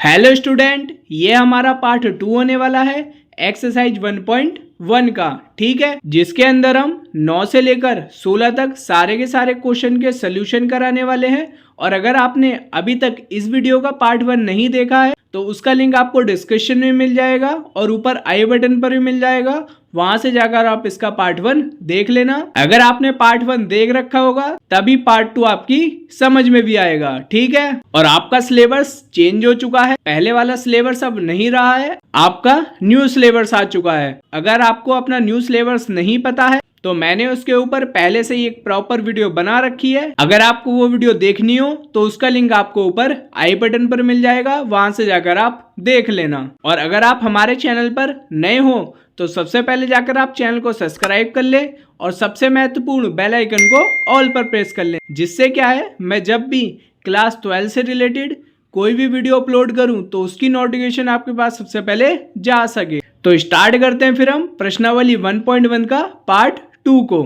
Hello student, ये हमारा part 2 होने वाला है एक्सरसाइज 1.1 का। ठीक है, जिसके अंदर हम 9 से लेकर 16 तक सारे के सारे क्वेश्चन के सॉल्यूशन कराने वाले हैं। और अगर आपने अभी तक इस वीडियो का पार्ट 1 नहीं देखा है तो उसका लिंक आपको डिस्क्रिप्शन में मिल जाएगा और ऊपर आई बटन पर भी मिल जाएगा, वहां से जाकर आप इसका पार्ट 1 देख लेना। अगर आपने पार्ट 1 देख रखा होगा तभी पार्ट 2 आपकी समझ में भी आएगा। ठीक है, और आपका सिलेबस चेंज हो चुका है, पहले वाला सिलेबस अब नहीं रहा है, आपका न्यू सिलेबस आ चुका है। अगर आपको अपना न्यू सिलेबस नहीं पता है तो मैंने उसके ऊपर पहले से ही एक प्रॉपर वीडियो बना रखी है। अगर आपको वो वीडियो देखनी हो तो उसका लिंक आपको ऊपर आई बटन पर मिल जाएगा, वहां से जाकर आप देख लेना। और अगर आप हमारे चैनल पर नए हो तो सबसे पहले जाकर आप चैनल को सब्सक्राइब कर ले और सबसे महत्वपूर्ण बेल आइकन को ऑल पर प्रेस कर ले, जिससे क्या है मैं जब भी क्लास 12 से रिलेटेड कोई भी वीडियो अपलोड करूं तो उसकी नोटिफिकेशन आपके पास सबसे पहले जा सके। तो स्टार्ट करते हैं फिर हम प्रश्नावली 1.1 का पार्ट 2 को।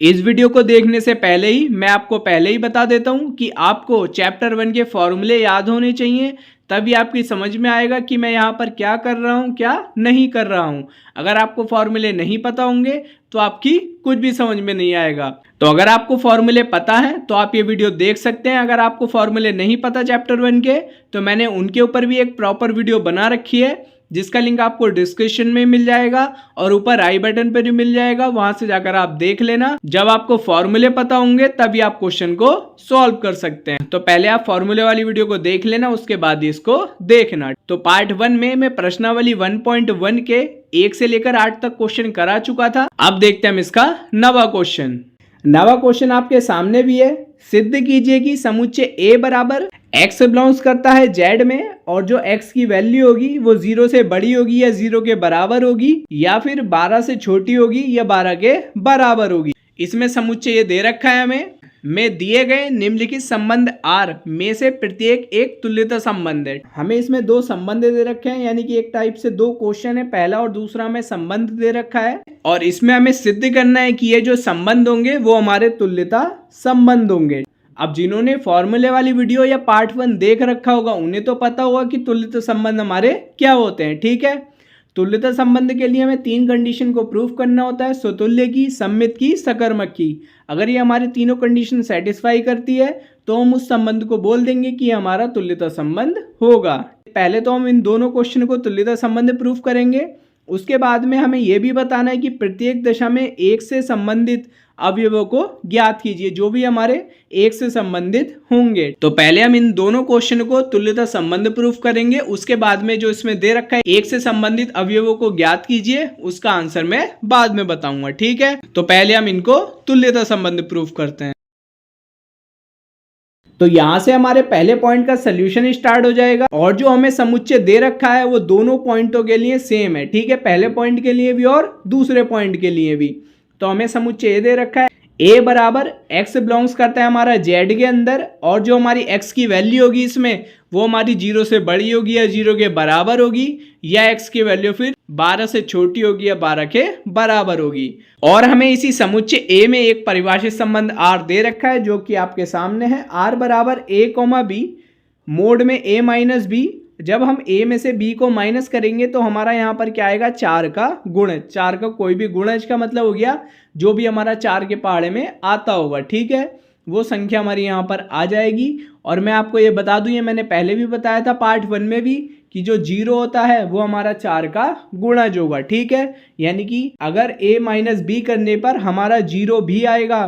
इस वीडियो को देखने से पहले ही मैं आपको पहले ही बता देता हूं कि आपको चैप्टर 1 के फॉर्मूले याद होने चाहिए, तभी आपकी समझ में आएगा कि मैं यहाँ पर क्या कर रहा हूँ क्या नहीं कर रहा हूँ। अगर आपको फॉर्मूले नहीं पता होंगे तो आपकी कुछ भी समझ में नहीं आएगा। तो अगर आपको फॉर्मूले पता है तो आप ये वीडियो देख सकते हैं। अगर आपको फॉर्मूले नहीं पता चैप्टर 1 के तो मैंने उनके ऊपर भी एक प्रॉपर वीडियो बना रखी है, जिसका लिंक आपको डिस्क्रिप्शन में मिल जाएगा और ऊपर आई बटन पर भी मिल जाएगा, वहां से जाकर आप देख लेना। जब आपको फॉर्मूले पता होंगे तभी आप क्वेश्चन को सॉल्व कर सकते हैं। तो पहले आप फॉर्मूले वाली वीडियो को देख लेना, उसके बाद इसको देखना। तो पार्ट 1 में मैं प्रश्नावली 1.1 के 1 से लेकर 8 तक क्वेश्चन करा चुका था। अब देखते हैं हम इसका नवा क्वेश्चन। नवा क्वेश्चन आपके सामने भी है। सिद्ध कीजिए कि समुच्चय A बराबर x बिलोंग्स करता है Z में और जो x की वैल्यू होगी वो 0 से बड़ी होगी या 0 के बराबर होगी, या फिर 12 से छोटी होगी या 12 के बराबर होगी। इसमें समुच्चय ये दे रखा है हमें में दिए गए निम्नलिखित संबंध R में से प्रत्येक एक तुल्यता संबंध है। हमें इसमें दो संबंध दे रखे हैं, यानी कि एक टाइप से दो क्वेश्चन है, पहला और दूसरा हमें संबंध दे रखा है और इसमें हमें सिद्ध करना है कि ये जो संबंध होंगे वो हमारे तुल्यता संबंध होंगे। अब जिन्होंने फॉर्मूले वाली वीडियो या पार्ट 1 देख रखा होगा उन्हें तो पता होगा कि तुल्यता संबंध हमारे क्या होते हैं। ठीक है, तुल्यता संबंध के लिए हमें 3 कंडीशन को प्रूफ करना होता है, स्वतुल्य की, सममित की, सकर्मक की। अगर ये हमारी तीनों कंडीशन सेटिस्फाई करती है तो हम उस संबंध को बोल देंगे कि हमारा तुल्यता संबंध होगा। पहले तो हम इन दोनों क्वेश्चन को तुल्यता संबंध प्रूफ करेंगे, उसके बाद में हमें यह भी बताना है कि प्रत्येक दशा में एक से संबंधित अवयवों को ज्ञात कीजिए, जो भी हमारे एक से संबंधित होंगे। तो पहले हम इन दोनों क्वेश्चन को तुल्यता संबंध प्रूफ करेंगे, उसके बाद में जो इसमें दे रखा है एक से संबंधित अवयवों को ज्ञात कीजिए, उसका आंसर मैं बाद में बताऊंगा। ठीक है, तो पहले हम इनको तुल्यता संबंध प्रूफ करते हैं। तो यहां से हमारे पहले पॉइंट का सोल्यूशन स्टार्ट हो जाएगा और जो हमें समुच्चय दे रखा है वो दोनों पॉइंटों के लिए सेम है। ठीक है, पहले पॉइंट के लिए भी और दूसरे पॉइंट के लिए भी। तो हमें समुच्चय दे रखा है A बराबर x बिलोंग्स करता है हमारा Z के अंदर और जो हमारी x की वैल्यू होगी इसमें वो हमारी 0 से बड़ी होगी या 0 के बराबर होगी, या x की वैल्यू फिर 12 से छोटी होगी या 12 के बराबर होगी। और हमें इसी समुच्चय A में एक परिभाषित संबंध R दे रखा है जो कि आपके सामने है। R बराबर A, B मोड में A माइनस B। जब हम A में से B को माइनस करेंगे तो हमारा यहाँ पर क्या आएगा, 4 का गुणज। 4 का कोई भी गुणज का मतलब हो गया जो भी हमारा 4 के पहाड़े में आता होगा। ठीक है, वो संख्या हमारी यहाँ पर आ जाएगी। और मैं आपको ये बता दूं, ये मैंने पहले भी बताया था पार्ट 1 में भी, कि जो 0 होता है वो हमारा 4 का गुणज होगा। ठीक है, यानी कि अगर A माइनस B करने पर हमारा 0 भी आएगा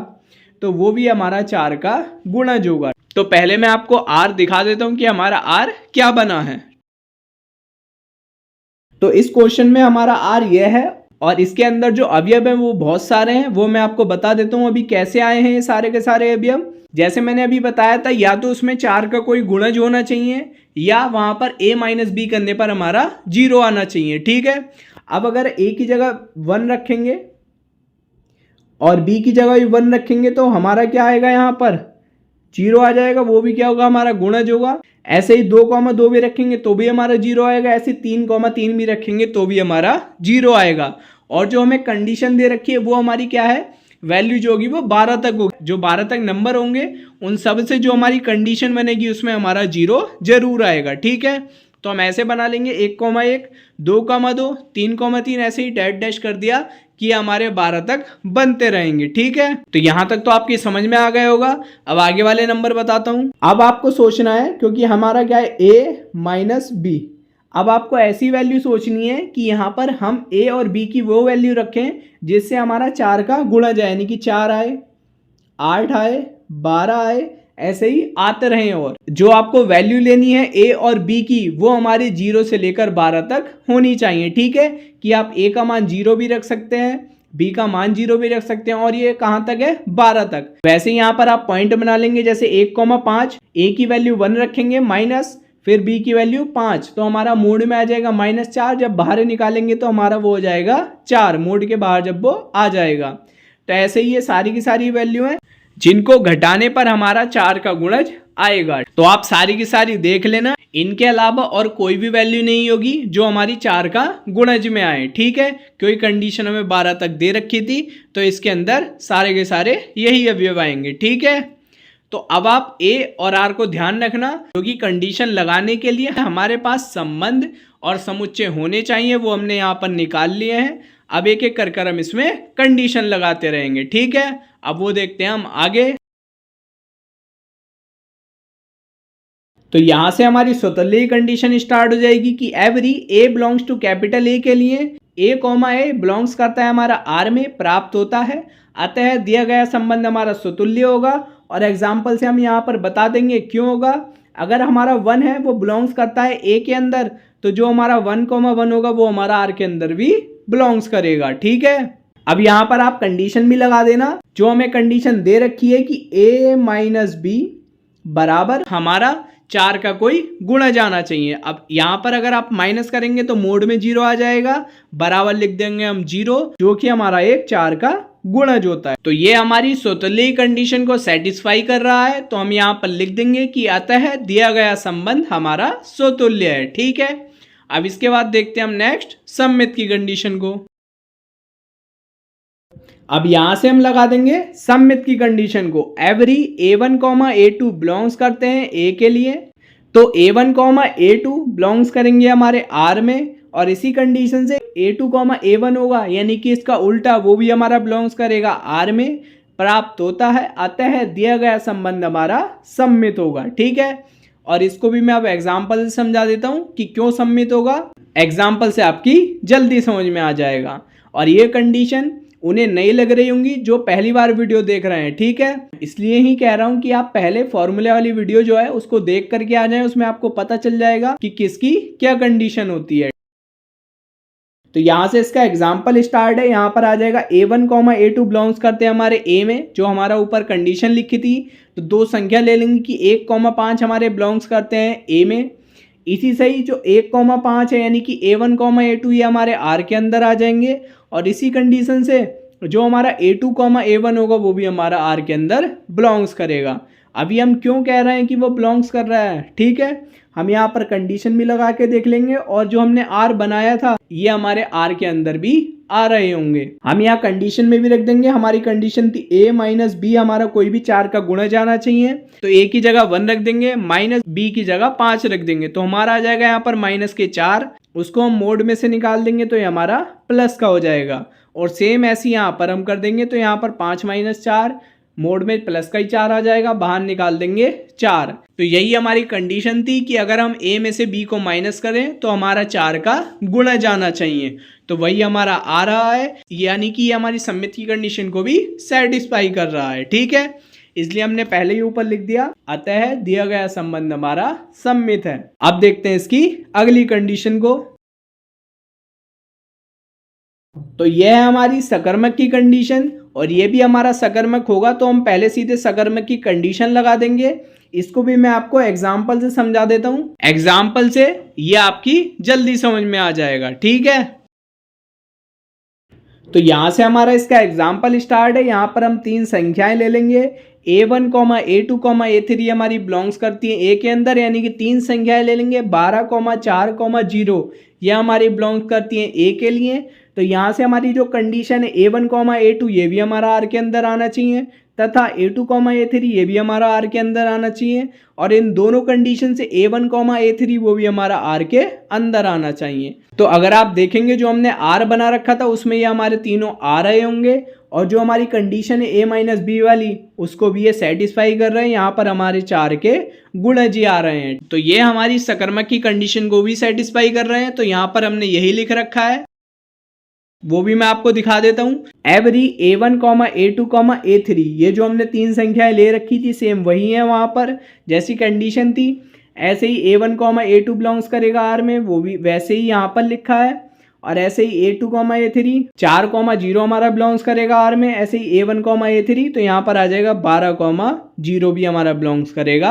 तो वो भी हमारा 4 का गुणज होगा। तो पहले मैं आपको R दिखा देता हूं कि हमारा R क्या बना है। तो इस क्वेश्चन में हमारा R यह है और इसके अंदर जो अवयव हैं वो बहुत सारे हैं, वो मैं आपको बता देता हूं अभी कैसे आए हैं ये सारे के सारे अवयव। जैसे मैंने अभी बताया था, या तो उसमें 4 का कोई गुणज होना चाहिए या वहां पर A माइनस B करने पर हमारा 0 आना चाहिए। ठीक है, अब अगर A की जगह 1 रखेंगे और B की जगह भी 1 रखेंगे तो हमारा क्या आएगा, यहाँ पर 0 आ जाएगा, वो भी क्या होगा, हमारा गुणज होगा। ऐसे ही 2,2 भी रखेंगे तो भी हमारा 0 आएगा, ऐसे 3,3 भी रखेंगे तो भी हमारा 0 आएगा। और जो हमें कंडीशन दे रखी है वो हमारी क्या है, वैल्यू जो होगी वो 12 तक होगी। जो 12 तक नंबर होंगे उन सब से जो हमारी कंडीशन बनेगी उसमें हमारा 0 जरूर आएगा। ठीक है, तो हम ऐसे बना लेंगे 1,1, 2,2, 3,3 ऐसे ही डैश डैश कर दिया कि हमारे 12 तक बनते रहेंगे। ठीक है, तो यहां तक तो आपकी समझ में आ गया होगा। अब आगे वाले नंबर बताता हूं। अब आपको सोचना है, क्योंकि हमारा क्या है a माइनस बी। अब आपको ऐसी वैल्यू सोचनी है कि यहाँ पर हम a और b की वो वैल्यू रखें जिससे हमारा 4 का गुणा जाए, यानी कि 4 आए, 8 आए, 12 आए, ऐसे ही आते रहें। और जो आपको वैल्यू लेनी है a और b की वो हमारी 0 से लेकर 12 तक होनी चाहिए। ठीक है, कि आप a का मान 0 भी रख सकते हैं, b का मान 0 भी रख सकते हैं, और ये कहां तक है, 12 तक। वैसे यहाँ पर आप पॉइंट बना लेंगे, जैसे 1,5, a की वैल्यू 1 रखेंगे माइनस, फिर b की वैल्यू 5, तो हमारा मोड में आ जाएगा -4। जब बाहर निकालेंगे तो हमारा वो हो जाएगा 4, मोड के बाहर जब वो आ जाएगा। तो ऐसे ही ये सारी की सारी वैल्यू है जिनको घटाने पर हमारा 4 का गुणज आएगा। तो आप सारी की सारी देख लेना, इनके अलावा और कोई भी वैल्यू नहीं होगी जो हमारी 4 का गुणज में आए। ठीक है, क्योंकि कंडीशन हमें 12 तक दे रखी थी, तो इसके अंदर सारे के सारे यही अवयव आएंगे। ठीक है, तो अब आप a और r को ध्यान रखना, क्योंकि कंडीशन लगाने के लिए हमारे पास संबंध और समुच्चय होने चाहिए, वो हमने यहाँ पर निकाल लिए हैं। अब एक एक कर हम इसमें कंडीशन लगाते रहेंगे। ठीक है, अब वो देखते हैं हम आगे। तो यहां से हमारी स्वतंत्र कंडीशन स्टार्ट हो जाएगी कि every a belongs to capital A के लिए a, a बिलोंग्स करता है हमारा r में, प्राप्त होता है, अतः दिया गया संबंध हमारा स्वतुल्य होगा। और एग्जाम्पल से हम यहाँ पर बता देंगे क्यों होगा। अगर हमारा 1 है वो बिलोंग्स करता है a के अंदर, तो जो हमारा 1,1 होगा वो हमारा r के अंदर भी बिलोंग्स करेगा। ठीक है, अब यहाँ पर आप कंडीशन भी लगा देना, जो हमें कंडीशन दे रखी है कि a माइनस बी बराबर हमारा 4 का कोई गुणज आना चाहिए। अब यहाँ पर अगर आप माइनस करेंगे तो मोड में 0 आ जाएगा, बराबर लिख देंगे हम 0, जो कि हमारा एक 4 का गुणज होता है। तो ये हमारी स्वतंत्र कंडीशन को सेटिस्फाई कर रहा है, तो हम यहाँ पर लिख देंगे कि अतः दिया गया संबंध हमारा स्वतुल्य है। ठीक है, अब इसके बाद देखते हैं हम नेक्स्ट सममित की कंडीशन को। अब यहां से हम लगा देंगे सममित की कंडीशन को। एवरी a1, a2 बिलोंग्स करते हैं a के लिए, तो a1, a2 बिलोंग्स करेंगे हमारे r में, और इसी कंडीशन से a2, a1 होगा, यानी कि इसका उल्टा वो भी हमारा बिलोंग्स करेगा r में, प्राप्त होता है, अतः दिया गया संबंध हमारा सममित होगा। ठीक है, और इसको भी मैं अब एग्जाम्पल से समझा देता हूं कि क्यों सममित होगा। एग्जाम्पल से आपकी जल्दी समझ में आ जाएगा। और ये कंडीशन उन्हें नई लग रही होंगी जो पहली बार वीडियो देख रहे हैं। ठीक है, इसलिए ही कह रहा हूं कि आप पहले फॉर्मूले वाली वीडियो जो है उसको देख करके आ जाएं, उसमें आपको पता चल जाएगा कि किसकी क्या कंडीशन होती है। तो यहां से इसका एग्जाम्पल स्टार्ट है। यहां पर आ जाएगा a1, a2 बिलोंग्स करते हैं हमारे a में, जो हमारा ऊपर कंडीशन लिखी थी। तो दो संख्या ले लेंगे कि 1, 5 हमारे बिलोंग्स करते हैं a में। इसी से ही जो 1, 5 है, यानी कि a1, a2 ये हमारे r के अंदर आ जाएंगे, और इसी कंडीशन से जो हमारा a2, a1 होगा वो भी हमारा r के अंदर बिलोंग्स करेगा। अभी हम क्यों कह रहे हैं कि वो बिलोंग्स कर रहा है, ठीक है, हम यहाँ पर कंडीशन भी लगा के देख लेंगे, और जो हमने r बनाया था ये हमारे r के अंदर भी आ रहे होंगे। हम यहाँ कंडीशन में भी रख देंगे, हमारी कंडीशन थी a माइनस बी हमारा कोई भी 4 का गुणज आना चाहिए, तो a की जगह 1 रख देंगे, माइनस b की जगह 5 रख देंगे, तो हमारा आ जाएगा यहाँ पर माइनस के 4, उसको हम मोड में से निकाल देंगे तो ये हमारा प्लस का हो जाएगा। और सेम ऐसे यहाँ पर हम कर देंगे, तो यहाँ पर 5 माइनस 4, मोड में प्लस का ही 4 आ जाएगा, बाहर निकाल देंगे 4। तो यही हमारी कंडीशन थी कि अगर हम a में से b को माइनस करें तो हमारा 4 का गुणज आना चाहिए, तो वही हमारा आ रहा है, यानी कि ये हमारी सममित की कंडीशन को भी सेटिस्फाई कर रहा है। ठीक है, इसलिए हमने पहले ही ऊपर लिख दिया, अतः दिया गया संबंध हमारा सममित है। अब देखते हैं इसकी अगली कंडीशन को। तो यह है हमारी सकर्मक की कंडीशन, और ये भी हमारा सकर्मक होगा, तो हम पहले सीधे सकर्मक की कंडीशन लगा देंगे। इसको भी मैं आपको एग्जाम्पल से समझा देता हूं, एग्जाम्पल से ये आपकी जल्दी समझ में आ जाएगा। ठीक है, तो यहां से हमारा इसका एग्जाम्पल स्टार्ट है। यहां पर हम 3 संख्याएं ले लेंगे, a1, a2, a3 हमारी बिलोंग्स करती है a के अंदर, यानी कि 3 संख्याएं ले लेंगे, 12, 4, 0 ये हमारी बिलोंग्स करती है a के लिए। तो यहाँ से हमारी जो कंडीशन है a1, a2 ये भी हमारा r के अंदर आना चाहिए, तथा A2 A3 ये भी हमारा आर के अंदर आना चाहिए और इन दोनों कंडीशन से A1 A3 वो भी हमारा आर के अंदर आना चाहिए। तो अगर आप देखेंगे जो हमने आर बना रखा था उसमें ये हमारे तीनों आ रहे होंगे और जो हमारी कंडीशन है A-B वाली उसको भी ये सेटिस्फाई कर रहे हैं। यहाँ पर हमारे 4 के गुणज आ रहे हैं, तो ये हमारी सकर्मक की कंडीशन को भी सेटिस्फाई कर रहे हैं। तो यहाँ पर हमने यही लिख रखा है, वो भी मैं आपको दिखा देता हूँ। एवरी A1, A2, A3 ये जो हमने 3 संख्याएं ले रखी थी सेम वही है, वहाँ पर जैसी कंडीशन थी ऐसे ही A1, A2 बिलोंग्स करेगा आर में, वो भी वैसे ही यहाँ पर लिखा है। और ऐसे ही A2, A3 4, 0 हमारा बिलोंग्स करेगा आर में, ऐसे ही A1, A3 तो यहाँ पर आ जाएगा 12, 0 भी हमारा बिलोंग्स करेगा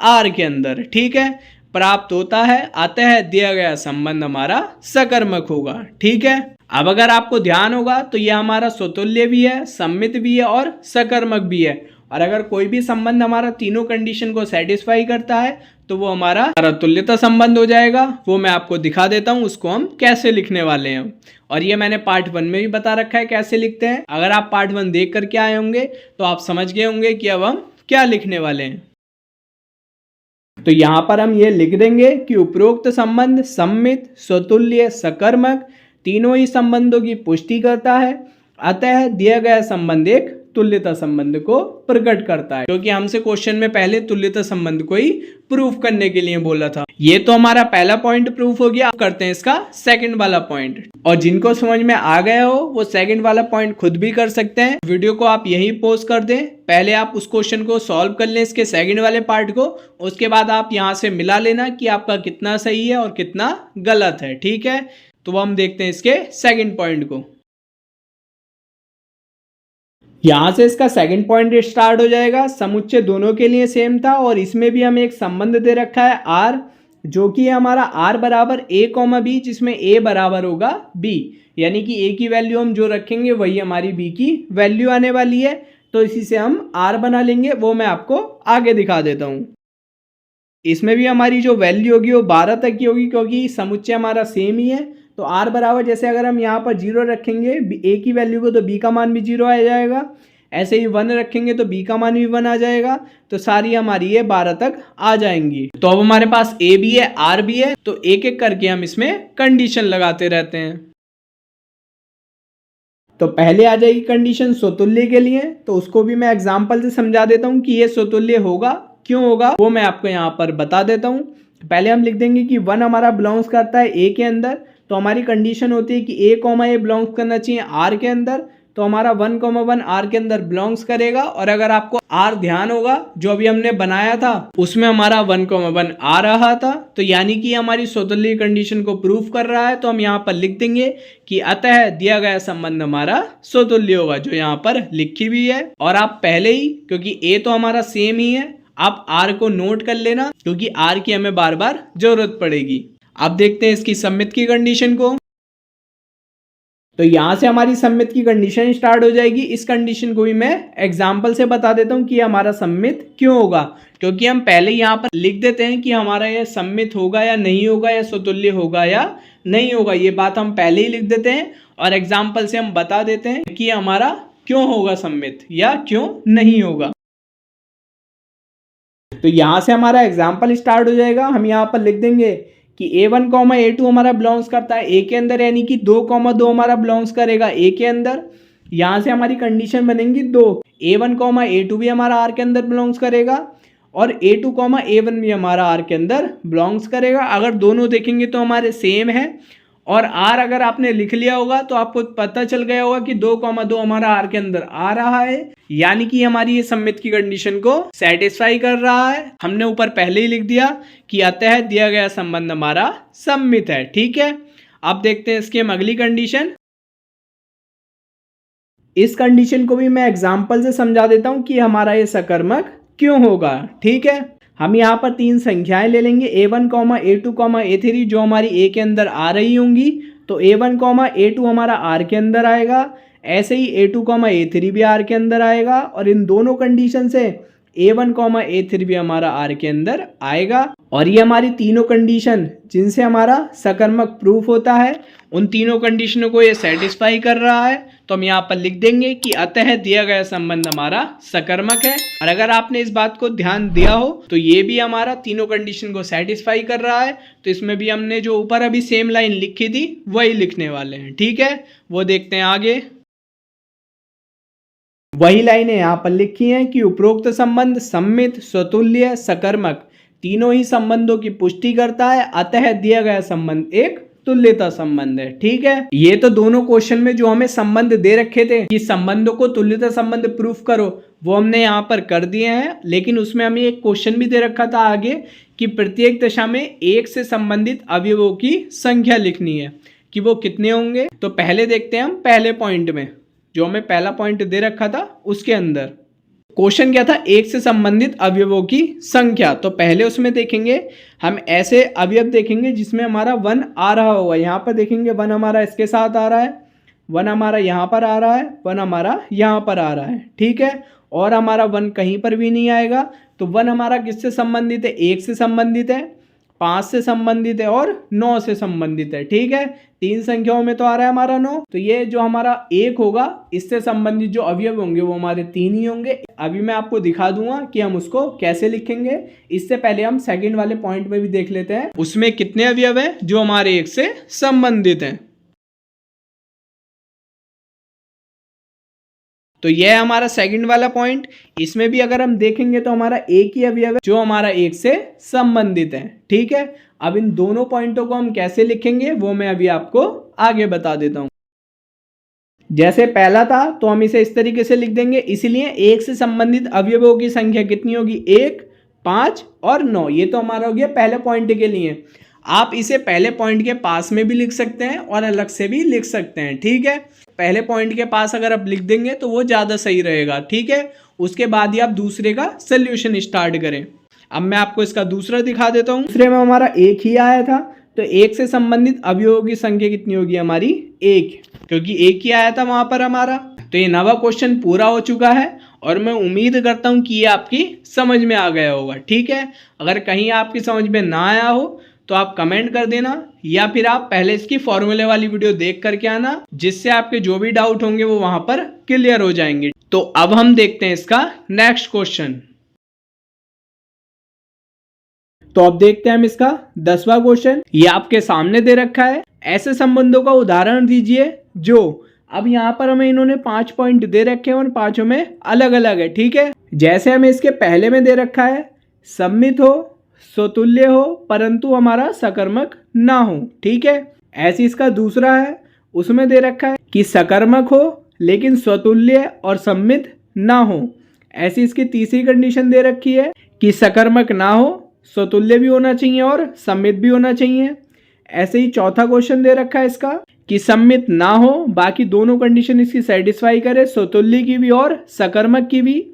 आर के अंदर। ठीक है, प्राप्त होता है अतः है दिया गया संबंध हमारा सकर्मक होगा। ठीक है, अब अगर आपको ध्यान होगा तो यह हमारा स्वतुल्य भी है, सम्मित भी है और सकर्मक भी है। और अगर कोई भी संबंध हमारा तीनों कंडीशन को सेटिस्फाई करता है तो वो हमारा तुल्यता संबंध हो जाएगा। वो मैं आपको दिखा देता हूँ उसको हम कैसे लिखने वाले हैं, और ये मैंने पार्ट 1 में भी बता रखा है कैसे लिखते हैं। अगर आप पार्ट 1 देख करके आए होंगे तो आप समझ गए होंगे कि अब हम क्या लिखने वाले हैं। तो यहाँ पर हम ये लिख देंगे कि उपरोक्त संबंध सम्मित, स्वतुल्य, सकर्मक तीनों ही संबंधों की पुष्टि करता है, अतः दिया गया संबंध एक तुल्यता संबंध को प्रकट करता है। क्योंकि हमसे क्वेश्चन में पहले तुल्यता संबंध को ही प्रूफ करने के लिए बोला था। ये तो हमारा पहला पॉइंट प्रूफ हो गया। करते हैं इसका सेकंड वाला पॉइंट, और जिनको समझ में आ गया हो वो सेकंड वाला पॉइंट खुद भी कर सकते हैं। वीडियो को आप यहीं पॉज कर दें, पहले आप उस क्वेश्चन को सॉल्व कर लें इसके सेकंड वाले पार्ट को, उसके बाद आप यहाँ से मिला लेना कि आपका कितना सही है और कितना गलत है। ठीक है, तो हम देखते हैं इसके सेकंड पॉइंट को। यहां से इसका सेकंड पॉइंट स्टार्ट हो जाएगा। समुच्चय दोनों के लिए सेम था और इसमें भी हमें एक संबंध दे रखा है आर, जो कि हमारा आर बराबर A, B, जिसमें A बराबर होगा B, यानी कि A की वैल्यू हम जो रखेंगे वही हमारी B की वैल्यू आने वाली है। तो इसी से हम आर बना लेंगे, वो मैं आपको आगे दिखा देता हूँ। इसमें भी हमारी जो वैल्यू होगी वो 12 तक की होगी, क्योंकि समुच्चय हमारा सेम ही है। तो आर बराबर जैसे अगर हम यहाँ पर 0 रखेंगे ए की वैल्यू को तो बी का मान भी 0 आ जाएगा, ऐसे ही 1 रखेंगे तो बी का मान भी 1 आ जाएगा। तो सारी हमारी ये 12 तक आ जाएंगी। तो अब हमारे पास ए भी है आर भी है, तो एक एक करके हम इसमें कंडीशन लगाते रहते हैं। तो पहले आ जाएगी कंडीशन स्वतुल्य के लिए, तो उसको भी मैं एग्जाम्पल से समझा देता हूँ कि ये स्वतुल्य होगा, क्यों होगा वो मैं आपको यहाँ पर बता देता हूँ। पहले हम लिख देंगे कि 1 हमारा बिलोंग्स करता है ए के अंदर, तो हमारी कंडीशन होती है कि A, बिलोंग्स करना चाहिए आर के अंदर। तो हमारा 1, 1 आर के अंदर बिलोंग्स करेगा। और अगर आपको आर ध्यान होगा जो अभी हमने बनाया था उसमें हमारा 1, 1 आ रहा था, तो यानी कि हमारी स्वतुल्य कंडीशन को प्रूफ कर रहा है। तो हम यहाँ पर लिख देंगे कि अतः दिया गया संबंध हमारा स्वतुल्य होगा, जो यहाँ पर लिखी भी है। और आप पहले ही, क्योंकि A तो हमारा सेम ही है, आप आर को नोट कर लेना, क्योंकि आर की हमें बार बार जरूरत पड़ेगी। अब देखते हैं इसकी सम्मित की कंडीशन को। तो यहां से हमारी सम्मित की कंडीशन स्टार्ट हो जाएगी। इस कंडीशन को भी मैं एग्जांपल से बता देता हूं कि हमारा सम्मित क्यों होगा, क्योंकि हम पहले यहां पर लिख देते हैं कि हमारा यह सम्मित होगा या नहीं होगा, या स्वतुल्य होगा या नहीं होगा। ये बात हम पहले ही लिख देते हैं और एग्जाम्पल से हम बता देते हैं कि हमारा क्यों होगा सम्मित या क्यों नहीं होगा। तो यहां से हमारा एग्जाम्पल स्टार्ट हो जाएगा। हम यहाँ पर लिख देंगे कि A1, A2 हमारा बिलोंग्स करता है A के अंदर, यानी कि 2, 2 हमारा बिलोंग्स करेगा A के अंदर। यहाँ से हमारी कंडीशन बनेंगी 2, A1, A2 भी हमारा आर के अंदर बिलोंग्स करेगा और A2, A1 भी हमारा आर के अंदर बिलोंग्स करेगा। अगर दोनों देखेंगे तो हमारे सेम है, और आर अगर आपने लिख लिया होगा तो आपको पता चल गया होगा कि 2, 2 हमारा आर के अंदर आ रहा है, यानी कि हमारी ये सम्मित की कंडीशन को सेटिस्फाई कर रहा है। हमने ऊपर पहले ही लिख दिया कि अतः दिया गया संबंध हमारा सम्मित है। ठीक है, अब देखते हैं इसकी हम अगली कंडीशन। इस कंडीशन को भी मैं एग्जाम्पल से समझा देता हूं कि हमारा ये सकर्मक क्यों होगा। ठीक है, हम यहाँ पर 3 संख्याएं ले लेंगे A1, A2, A3 जो हमारी A के अंदर आ रही होंगी। तो A1, A2 हमारा R के अंदर आएगा, ऐसे ही A2, A3 भी R के अंदर आएगा। और इन दोनों कंडीशन से A1 कॉमा A3 भी हमारा R के अंदर आएगा। और ये हमारी तीनों कंडीशन जिनसे हमारा सकर्मक प्रूफ होता है, उन तीनों कंडीशनों को ये सेटिस्फाई कर रहा है। तो हम यहाँ पर लिख देंगे कि अतः दिया गया संबंध हमारा सकर्मक है। और अगर आपने इस बात को ध्यान दिया हो तो ये भी हमारा तीनों कंडीशन को सेटिस्फाई कर रहा है। तो इसमें भी हमने जो ऊपर अभी सेम लाइन लिखी थी वही लिखने वाले हैं। ठीक है, वो देखते हैं आगे। वही लाइनें यहाँ पर लिखी हैं कि उपरोक्त संबंध सम्मित, स्वतुल्य, सकर्मक तीनों ही संबंधों की पुष्टि करता है, अतः दिया गया संबंध एक तुल्यता संबंध है। ठीक है, ये तो दोनों क्वेश्चन में जो हमें संबंध दे रखे थे कि संबंधों को तुल्यता संबंध प्रूफ करो, वो हमने यहाँ पर कर दिए हैं। लेकिन उसमें हमें एक क्वेश्चन भी दे रखा था आगे कि प्रत्येक दशा में एक से संबंधित अवयवों की संख्या लिखनी है कि वो कितने होंगे। तो पहले देखते हैं हम पहले पॉइंट में, जो हमें पहला पॉइंट दे रखा था उसके अंदर क्वेश्चन क्या था, एक से संबंधित अवयवों की संख्या। तो पहले उसमें देखेंगे हम ऐसे अवयव देखेंगे जिसमें हमारा 1 आ रहा होगा। यहाँ पर देखेंगे 1 हमारा इसके साथ आ रहा है, 1 हमारा यहाँ पर आ रहा है, 1 हमारा यहाँ पर आ रहा है। ठीक है, और हमारा 1 कहीं पर भी नहीं आएगा। तो 1 हमारा किससे संबंधित है, 1 से संबंधित है, 5 से संबंधित है और 9 से संबंधित है। ठीक है, 3 संख्याओं में तो आ रहा है हमारा 9। तो ये जो हमारा 1 होगा इससे संबंधित जो अवयव होंगे वो हमारे 3 ही होंगे। अभी मैं आपको दिखा दूंगा कि हम उसको कैसे लिखेंगे। इससे पहले हम सेकंड वाले पॉइंट में भी देख लेते हैं उसमें कितने अवयव हैं जो हमारे 1 से संबंधित हैं। तो यह है हमारा सेकंड वाला पॉइंट। इसमें भी अगर हम देखेंगे तो हमारा एक ही अवयव है जो हमारा 1 से संबंधित है। ठीक है, अब इन दोनों पॉइंटों को हम कैसे लिखेंगे वो मैं अभी आपको आगे बता देता हूं। जैसे पहला था तो हम इसे इस तरीके से लिख देंगे, इसलिए 1 से संबंधित अवयवों की संख्या कितनी होगी, 1, 5 और 9। ये तो हमारा हो गया पहले पॉइंट के लिए। आप इसे पहले पॉइंट के पास में भी लिख सकते हैं और अलग से भी लिख सकते हैं। ठीक है, पहले पॉइंट के पास अगर आप लिख देंगे तो वो ज़्यादा सही रहेगा। ठीक है, उसके बाद ही आप दूसरे का सोल्यूशन स्टार्ट करें। अब मैं आपको इसका दूसरा दिखा देता हूँ। दूसरे में हमारा 1 ही आया था, तो 1 से संबंधित अवयवों की संख्या कितनी होगी हमारी, 1, क्योंकि 1 ही आया था वहाँ पर हमारा। तो ये नवा क्वेश्चन पूरा हो चुका है और मैं उम्मीद करता हूँ कि ये आपकी समझ में आ गया होगा। ठीक है, अगर कहीं आपकी समझ में ना आया हो तो आप कमेंट कर देना, या फिर आप पहले इसकी फॉर्मूले वाली वीडियो देख करके आना, जिससे आपके जो भी डाउट होंगे वो वहां पर क्लियर हो जाएंगे। तो अब हम देखते हैं इसका नेक्स्ट क्वेश्चन। तो अब देखते हैं हम इसका 10वां क्वेश्चन। ये आपके सामने दे रखा है, ऐसे संबंधों का उदाहरण दीजिए जो, अब यहाँ पर हमें इन्होंने 5 पॉइंट दे रखे हैं और पांचों में अलग अलग है। ठीक है, जैसे हमें इसके पहले में दे रखा है सम्मित हो, स्वतुल्य हो परंतु हमारा सकर्मक ना हो। ठीक है, ऐसे इसका दूसरा है, उसमें दे रखा है कि सकर्मक हो लेकिन स्वतुल्य और सम्मित ना हो। ऐसी इसकी तीसरी कंडीशन दे रखी है कि सकर्मक ना हो, स्वतुल्य भी होना चाहिए और सम्मित भी होना चाहिए। ऐसे ही चौथा क्वेश्चन दे रखा है इसका कि सम्मित ना हो, बाकी दोनों कंडीशन इसकी सेटिस्फाई करे, स्वतुल्य की भी और सकर्मक की भी।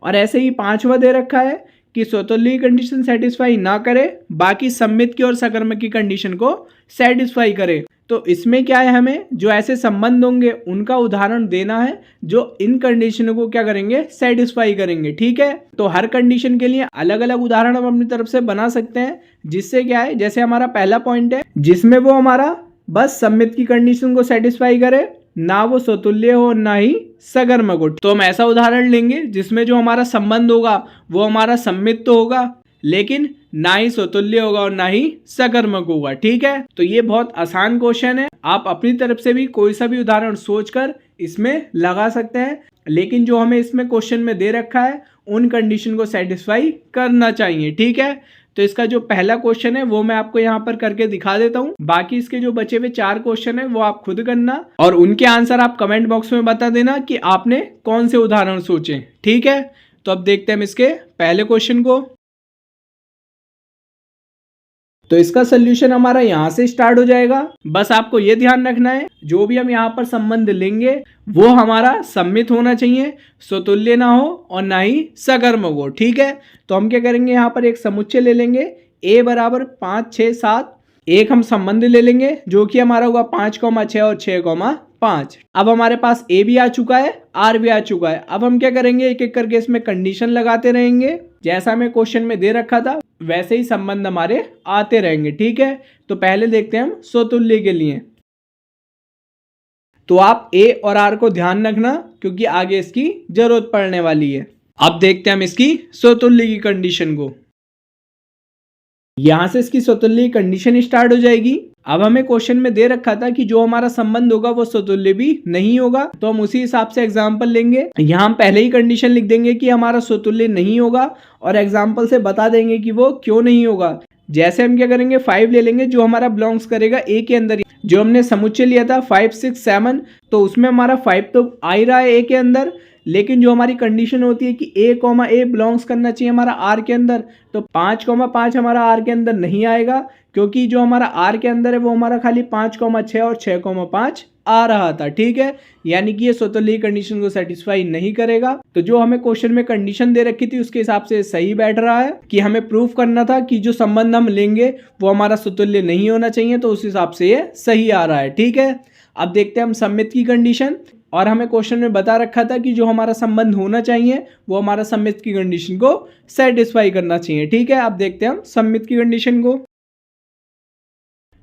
और ऐसे ही पांचवा दे रखा है कि स्वतुल्य की कंडीशन सेटिस्फाई ना करे, बाकी सम्मित की और सकर्मक की कंडीशन को सेटिस्फाई करे। तो इसमें क्या है, हमें जो ऐसे संबंध होंगे उनका उदाहरण देना है जो इन कंडीशनों को क्या करेंगे, सेटिस्फाई करेंगे। ठीक है, तो हर कंडीशन के लिए अलग अलग उदाहरण हम अपनी तरफ से बना सकते हैं, जिससे क्या है, जैसे हमारा पहला पॉइंट है जिसमें वो हमारा बस सम्मित की कंडीशन को सेटिस्फाई करे, ना वो स्वतुल्य हो ना ही सकर्मक हो। तो हम ऐसा उदाहरण लेंगे जिसमें जो हमारा संबंध होगा वो हमारा सम्मित तो होगा लेकिन ना ही स्वतुल्य होगा और ना ही सकर्मक होगा। ठीक है, तो ये बहुत आसान क्वेश्चन है, आप अपनी तरफ से भी कोई सा भी उदाहरण सोचकर इसमें लगा सकते हैं, लेकिन जो हमें इसमें क्वेश्चन में दे रखा है उन कंडीशन को सेटिस्फाई करना चाहिए। ठीक है, तो इसका जो पहला क्वेश्चन है वो मैं आपको यहाँ पर करके दिखा देता हूँ, बाकी इसके जो बचे हुए 4 क्वेश्चन है वो आप खुद करना और उनके आंसर आप कमेंट बॉक्स में बता देना कि आपने कौन से उदाहरण सोचे। ठीक है, तो अब देखते हैं हम इसके पहले क्वेश्चन को। तो इसका सोल्यूशन हमारा यहाँ से स्टार्ट हो जाएगा। बस आपको ये ध्यान रखना है जो भी हम यहाँ पर संबंध लेंगे वो हमारा सम्मित होना चाहिए, स्वतुल्य ना हो और ना ही सकर्मक हो। ठीक है, तो हम क्या करेंगे, यहाँ पर एक समुच्चय ले लेंगे a बराबर 5, 6, 7। एक हम संबंध ले लेंगे जो कि हमारा होगा 5, 6 और 6, 5। अब हमारे पास ए भी आ चुका है, आर भी आ चुका है। अब हम क्या करेंगे, एक एक करके इसमें कंडीशन लगाते रहेंगे। जैसा हमें क्वेश्चन में दे रखा था वैसे ही संबंध हमारे आते रहेंगे। ठीक है, तो पहले देखते हैं हम स्वतुल्य के लिए। तो आप ए और आर को ध्यान रखना क्योंकि आगे इसकी जरूरत पड़ने वाली है। अब देखते हैं हम इसकी स्वतुल्य की कंडीशन को। यहां से इसकी स्वतुल्य कंडीशन स्टार्ट हो जाएगी। अब हमें क्वेश्चन में दे रखा था कि जो हमारा संबंध होगा वो स्वतुल्य भी नहीं होगा, तो हम उसी हिसाब से एग्जाम्पल लेंगे। यहाँ हम पहले ही कंडीशन लिख देंगे कि हमारा स्वतुल्य नहीं होगा और एग्जाम्पल से बता देंगे कि वो क्यों नहीं होगा। जैसे हम क्या करेंगे, 5 ले लेंगे जो हमारा बिलोंग्स करेगा ए के अंदर। जो हमने समुच्चय लिया था 5, 6, 7, तो उसमें हमारा 5 तो आ ही रहा है ए के अंदर, लेकिन जो हमारी कंडीशन होती है कि ए कॉमा ए बिलोंग्स करना चाहिए हमारा आर के अंदर, तो 5,5 हमारा आर के अंदर नहीं आएगा क्योंकि जो हमारा आर के अंदर है वो हमारा खाली 5,6 और 6,5 आ रहा था। ठीक है, यानी कि ये स्वतुल्य कंडीशन को सेटिस्फाई नहीं करेगा। तो जो हमें क्वेश्चन में कंडीशन दे रखी थी उसके हिसाब से सही बैठ रहा है कि हमें प्रूफ करना था कि जो संबंध हम लेंगे वो हमारा स्वतुल्य नहीं होना चाहिए, तो उस हिसाब से ये सही आ रहा है। ठीक है, अब देखते हैं हम सममित की कंडीशन। और हमें क्वेश्चन में बता रखा था कि जो हमारा संबंध होना चाहिए वो हमारा सममित की कंडीशन को सेटिस्फाई करना चाहिए। ठीक है, अब देखते हैं हम सममित की कंडीशन को।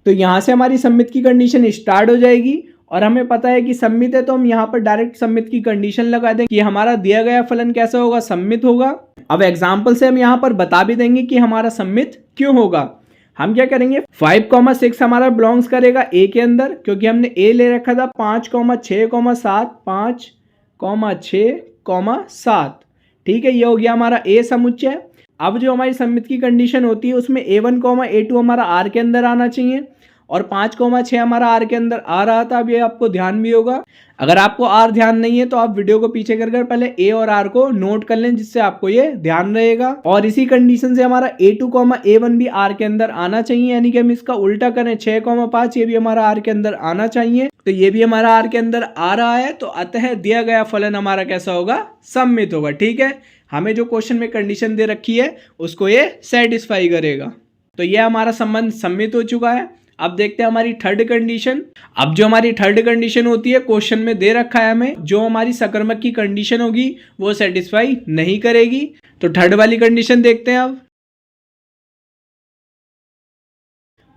तो यहां से हमारी सममित की कंडीशन स्टार्ट हो जाएगी और हमें पता है कि सममित है, तो हम यहाँ पर डायरेक्ट सममित की कंडीशन लगा दें कि हमारा दिया गया फलन कैसा होगा, सममित होगा। अब एग्जाम्पल से हम यहाँ पर बता भी देंगे कि हमारा सममित क्यों होगा। हम क्या करेंगे, 5,6 हमारा बिलोंग्स करेगा ए के अंदर क्योंकि हमने ए ले रखा था 5,6,7, 5,6,7। ठीक है, ये हो गया हमारा ए समुच्चय। अब जो हमारी सममित की कंडीशन होती है उसमें A1, A2 हमारा आर के अंदर आना चाहिए और 5,6 हमारा आर के अंदर आ रहा था। अब ये आपको ध्यान भी होगा, अगर आपको आर ध्यान नहीं है तो आप वीडियो को पीछे कर पहले ए और आर को नोट कर लें जिससे आपको ये ध्यान रहेगा। और इसी कंडीशन से हमारा A2, A1 भी आर के अंदर आना चाहिए, यानी कि हम इसका उल्टा करें 6,5 ये भी हमारा आर के अंदर आना चाहिए, तो ये भी हमारा आर के अंदर आ रहा है। तो अतः दिया गया फलन हमारा कैसा होगा, सममित होगा। ठीक है, हमें जो क्वेश्चन में कंडीशन दे रखी है उसको ये सेटिस्फाई करेगा। तो ये हमारा संबंध सममित हो चुका है। अब देखते हैं हमारी थर्ड कंडीशन। अब जो हमारी थर्ड कंडीशन होती है क्वेश्चन में दे रखा है हमें, जो हमारी सकर्मक की कंडीशन होगी वो सेटिस्फाई नहीं करेगी। तो थर्ड वाली कंडीशन देखते हैं अब।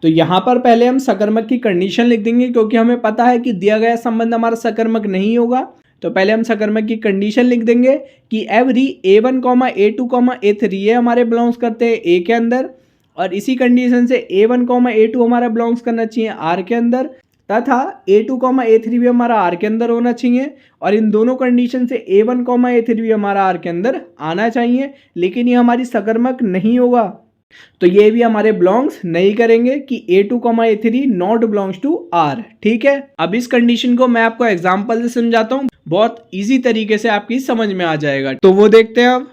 तो यहां पर पहले हम सकर्मक की कंडीशन लिख देंगे क्योंकि हमें पता है कि दिया गया संबंध हमारा सकर्मक नहीं होगा। तो पहले हम सकर्मक की कंडीशन लिख देंगे कि एवरी A1, A2, A3 ये हमारे बिलोंग्स करते हैं ए के अंदर, और इसी कंडीशन से A1, A2 हमारा बिलोंग्स करना चाहिए आर के अंदर, तथा A2, A3 भी हमारा आर के अंदर होना चाहिए। और इन दोनों कंडीशन से A1, A3 भी हमारा आर के अंदर आना चाहिए, लेकिन ये हमारी सकर्मक नहीं होगा, तो ये भी हमारे बिलोंग्स नहीं करेंगे कि A2, A3 not belongs to are. ठीक है, अब इस कंडीशन को मैं आपको एग्जांपल से समझाता हूँ, बहुत इजी तरीके से आपकी समझ में आ जाएगा। तो वो देखते हैं अब।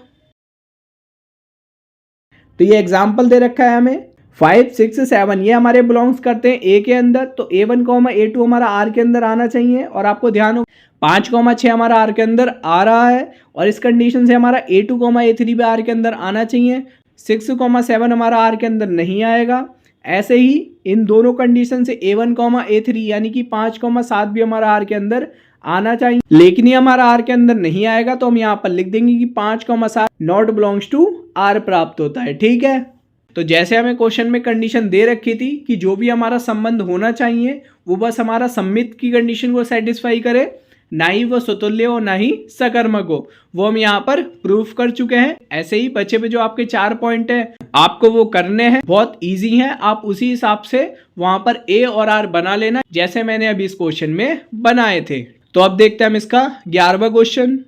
तो ये एग्जांपल दे रखा है हमें 5, 6, 7 ये हमारे बिलोंग्स करते हैं ए के अंदर, तो A1, A2 हमारा आर के अंदर आना चाहिए। और आपको ध्यान हो 5,6 हमारा आर के अंदर आ रहा है, और इस कंडीशन से हमारा A2, A3 भी आर के अंदर आना चाहिए। 6, 7 हमारा आर के अंदर नहीं आएगा। ऐसे ही इन दोनों कंडीशन से A1, A3 यानी कि 5,7 भी हमारा आर के अंदर आना चाहिए, लेकिन ये हमारा आर के अंदर नहीं आएगा, तो हम यहाँ पर लिख देंगे कि 5,7 नॉट बिलोंग्स टू आर प्राप्त होता है। ठीक है, तो जैसे हमें क्वेश्चन में कंडीशन दे रखी थी कि जो भी हमारा संबंध होना चाहिए वो बस हमारा सममित की कंडीशन को सेटिस्फाई करे, ना ही वो स्वतुल्य हो ना ही सकर्मक हो, वो हम यहाँ पर प्रूफ कर चुके हैं। ऐसे ही बचे पे जो आपके 4 पॉइंट है आपको वो करने हैं, बहुत इजी है, आप उसी हिसाब से वहां पर ए और आर बना लेना जैसे मैंने अभी इस क्वेश्चन में बनाए थे। तो अब देखते हैं हम इसका 11वां क्वेश्चन।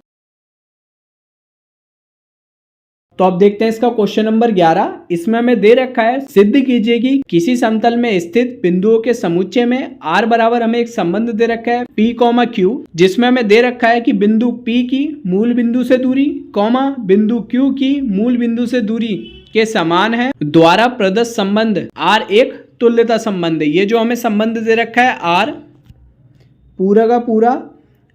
तो अब देखते हैं इसका क्वेश्चन नंबर 11। इसमें हमें दे रखा है, सिद्ध कीजिए कि किसी समतल में स्थित बिंदुओं के समुच्चय में r बराबर हमें एक संबंध दे रखा है p, q, जिसमें हमें दे रखा है कि बिंदु p की मूल बिंदु से दूरी, बिंदु q की मूल बिंदु से दूरी के समान है, द्वारा प्रदत्त संबंध r एक तुल्यता संबंध है। ये जो हमें संबंध दे रखा है r पूरा का पूरा,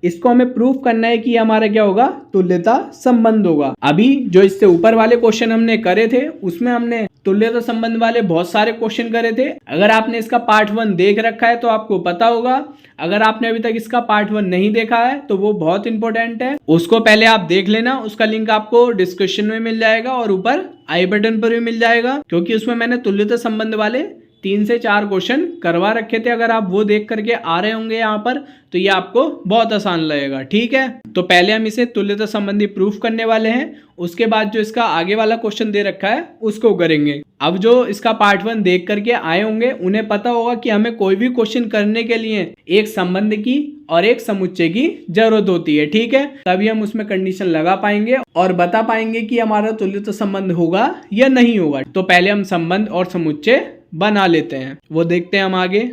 इसको हमें प्रूफ करना है कि हमारा क्या होगा, तुल्यता संबंध होगा। अभी जो इससे ऊपर वाले क्वेश्चन हमने करे थे उसमें हमने तुल्यता संबंध वाले बहुत सारे क्वेश्चन करे थे। अगर आपने इसका पार्ट 1 देख रखा है तो आपको पता होगा। अगर आपने अभी तक इसका पार्ट 1 नहीं देखा है तो वो बहुत इंपॉर्टेंट है, उसको पहले आप देख लेना। उसका लिंक आपको डिस्क्रिप्शन में मिल जाएगा और ऊपर आई बटन पर भी मिल जाएगा, क्योंकि उसमें मैंने तुल्यता संबंध वाले 3 से 4 क्वेश्चन करवा रखे थे। अगर आप वो देख करके आ रहे होंगे यहाँ पर तो ये आपको बहुत आसान लगेगा। ठीक है, तो पहले हम इसे तुल्यता संबंधी प्रूफ करने वाले हैं, उसके बाद जो इसका आगे वाला क्वेश्चन दे रखा है उसको करेंगे। अब जो इसका पार्ट 1 देख करके आए होंगे उन्हें पता होगा कि हमें कोई भी क्वेश्चन करने के लिए एक संबंध की और एक समुच्चय की जरूरत होती है। ठीक है, तभी हम उसमें कंडीशन लगा पाएंगे और बता पाएंगे कि हमारा तुल्यता संबंध होगा या नहीं होगा। तो पहले हम संबंध और समुच्चय बना लेते हैं, वो देखते हैं हम आगे।